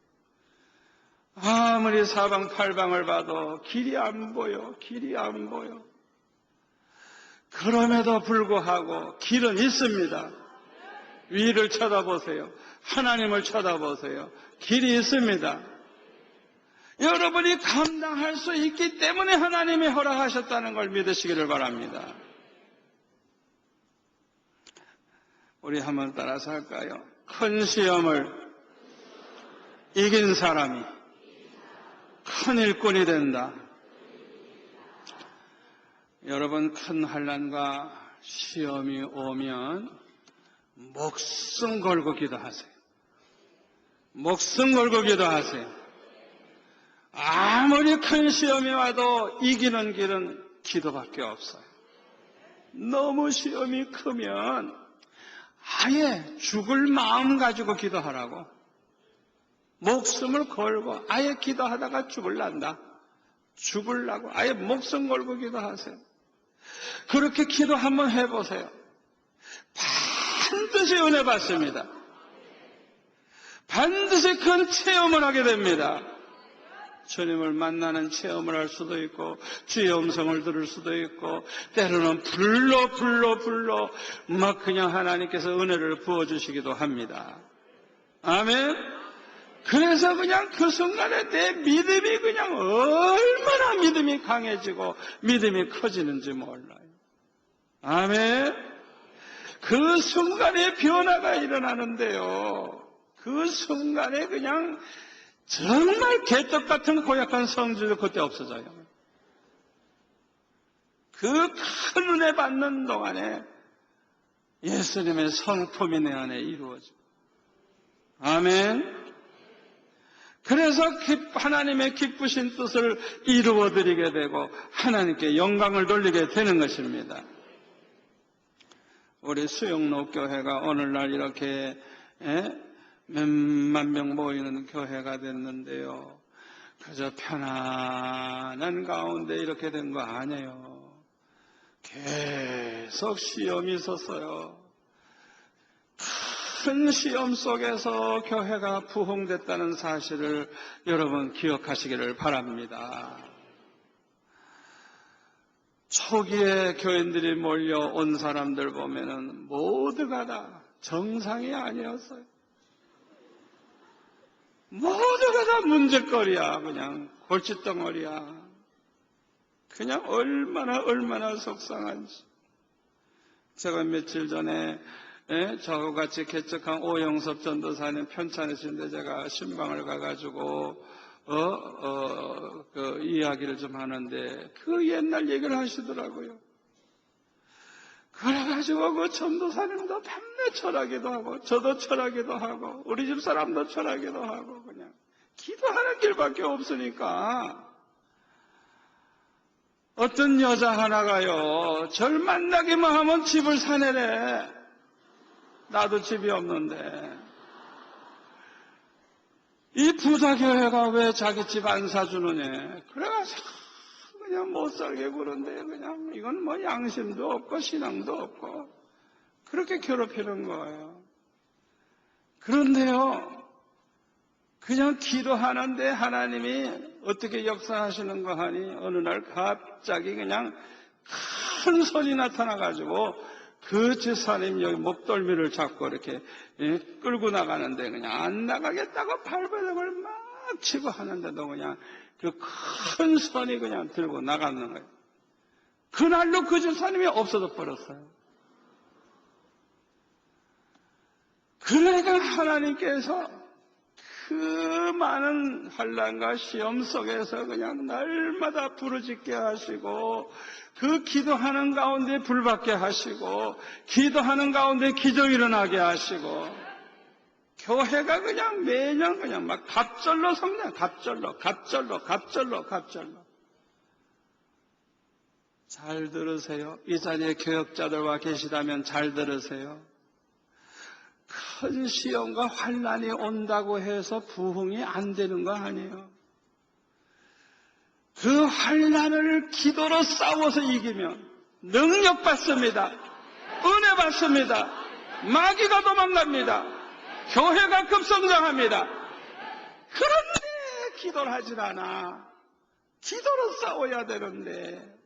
아무리 사방팔방을 봐도 길이 안 보여, 길이 안 보여. 그럼에도 불구하고 길은 있습니다. 위를 쳐다보세요. 하나님을 쳐다보세요. 길이 있습니다. 여러분이 감당할 수 있기 때문에 하나님이 허락하셨다는 걸 믿으시기를 바랍니다. 우리 한번 따라서 할까요? 큰 시험을 이긴 사람이 큰 일꾼이 된다. 여러분 큰 환난과 시험이 오면 목숨 걸고 기도하세요. 목숨 걸고 기도하세요. 아무리 큰 시험이 와도 이기는 길은 기도밖에 없어요. 너무 시험이 크면 아예 죽을 마음 가지고 기도하라고. 목숨을 걸고 아예 기도하다가 죽을란다. 죽으려고 아예 목숨 걸고 기도하세요. 그렇게 기도 한번 해보세요. 반드시 은혜 받습니다. 반드시 큰 체험을 하게 됩니다. 주님을 만나는 체험을 할 수도 있고 주의 음성을 들을 수도 있고 때로는 불러 막 그냥 하나님께서 은혜를 부어주시기도 합니다. 아멘. 그래서 그냥 그 순간에 내 믿음이 그냥 얼마나 믿음이 강해지고 믿음이 커지는지 몰라요. 아멘. 그 순간에 변화가 일어나는데요. 그 순간에 그냥 정말 개떡 같은 고약한 성질도 그때 없어져요. 그 큰 은혜 받는 동안에 예수님의 성품이 내 안에 이루어져요. 아멘. 그래서 하나님의 기쁘신 뜻을 이루어드리게 되고 하나님께 영광을 돌리게 되는 것입니다. 우리 수영로 교회가 오늘날 이렇게 몇만 명 모이는 교회가 됐는데요. 그저 편안한 가운데 이렇게 된 거 아니에요. 계속 시험이 있었어요. 큰 시험 속에서 교회가 부흥됐다는 사실을 여러분 기억하시기를 바랍니다. 초기에 교인들이 몰려온 사람들 보면은 모두가 다 정상이 아니었어요. 모두가 다 문제거리야. 그냥 골칫덩어리야. 그냥 얼마나 속상한지. 제가 며칠 전에 저하고 같이 개척한 오영섭 전도사님 편찮으신데 제가 신방을 가가지고 그 이야기를 좀 하는데 그 옛날 얘기를 하시더라고요. 그래가지고 그 전도사님도 밤새 철하기도 하고 저도 철하기도 하고 우리 집 사람도 철하기도 하고 그냥 기도하는 길밖에 없으니까 어떤 여자 하나가요 절 만나기만 하면 집을 사내래. 나도 집이 없는데 이 부자교회가 왜 자기 집 안 사주느냐. 그래가지고 그냥 못 살게 구는데 그냥 이건 뭐 양심도 없고 신앙도 없고 그렇게 괴롭히는 거예요. 그런데요 그냥 기도하는데 하나님이 어떻게 역사하시는 거 하니 어느 날 갑자기 그냥 큰 손이 나타나가지고 그 집사님 여기 목덜미를 잡고 이렇게 끌고 나가는데 그냥 안 나가겠다고 발버둥을 막 치고 하는데도 그냥 그 큰 손이 그냥 들고 나가는 거예요. 그날로 그 집사님이 없어져 버렸어요. 그러니까 하나님께서 그 많은 환난과 시험 속에서 그냥 날마다 부르짖게 하시고 그 기도하는 가운데 불받게 하시고 기도하는 가운데 기적이 일어나게 하시고 교회가 그냥 매년 그냥 막 갑절로 성장, 갑절로. 잘 들으세요. 이 자리에 교역자들과 계시다면 잘 들으세요. 큰 시험과 환난이 온다고 해서 부흥이 안 되는 거 아니에요. 그 환난을 기도로 싸워서 이기면 능력 받습니다. 은혜 받습니다. 마귀가 도망갑니다. 교회가 급성장합니다. 그런데 기도를 하질 않아. 기도로 싸워야 되는데.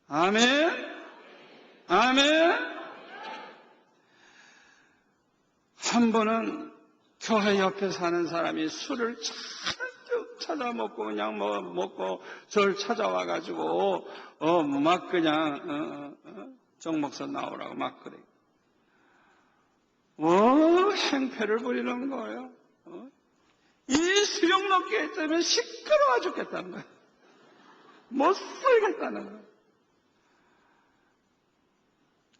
아멘. 아멘. 한 번은 교회 옆에 사는 사람이 술을 잔뜩 찾아먹고 그냥 먹고 저를 찾아와가지고 막 그냥 정목사 나오라고 막 그래. 행패를 부리는 거예요. 이 수용롭게 때문에 시끄러워 죽겠다는 거예요. 못 살겠다는 거예요.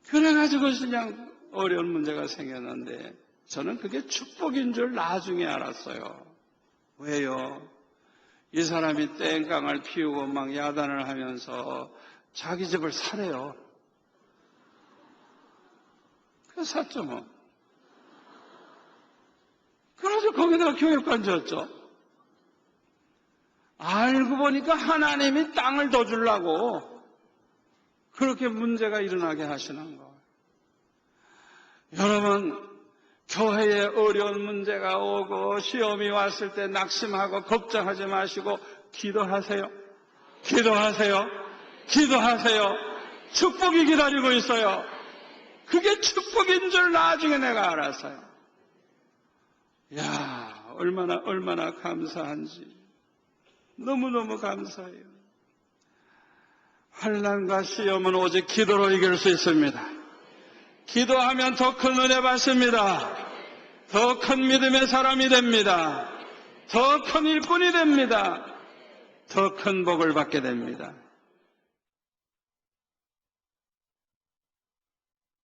그래가지고 그냥 어려운 문제가 생겼는데 저는 그게 축복인 줄 나중에 알았어요. 왜요? 이 사람이 땡깡을 피우고 막 야단을 하면서 자기 집을 사래요. 그래서 샀죠 뭐. 그래서 거기다가 교역관 지었죠. 알고 보니까 하나님이 땅을 더 주려고 그렇게 문제가 일어나게 하시는 거예요. 여러분, 교회에 어려운 문제가 오고 시험이 왔을 때 낙심하고 걱정하지 마시고 기도하세요. 기도하세요. 기도하세요. 축복이 기다리고 있어요. 그게 축복인 줄 나중에 내가 알았어요. 야, 얼마나 감사한지. 너무너무 감사해요. 환난과 시험은 오직 기도로 이길 수 있습니다. 기도하면 더 큰 은혜 받습니다. 더 큰 믿음의 사람이 됩니다. 더 큰 일꾼이 됩니다. 더 큰 복을 받게 됩니다.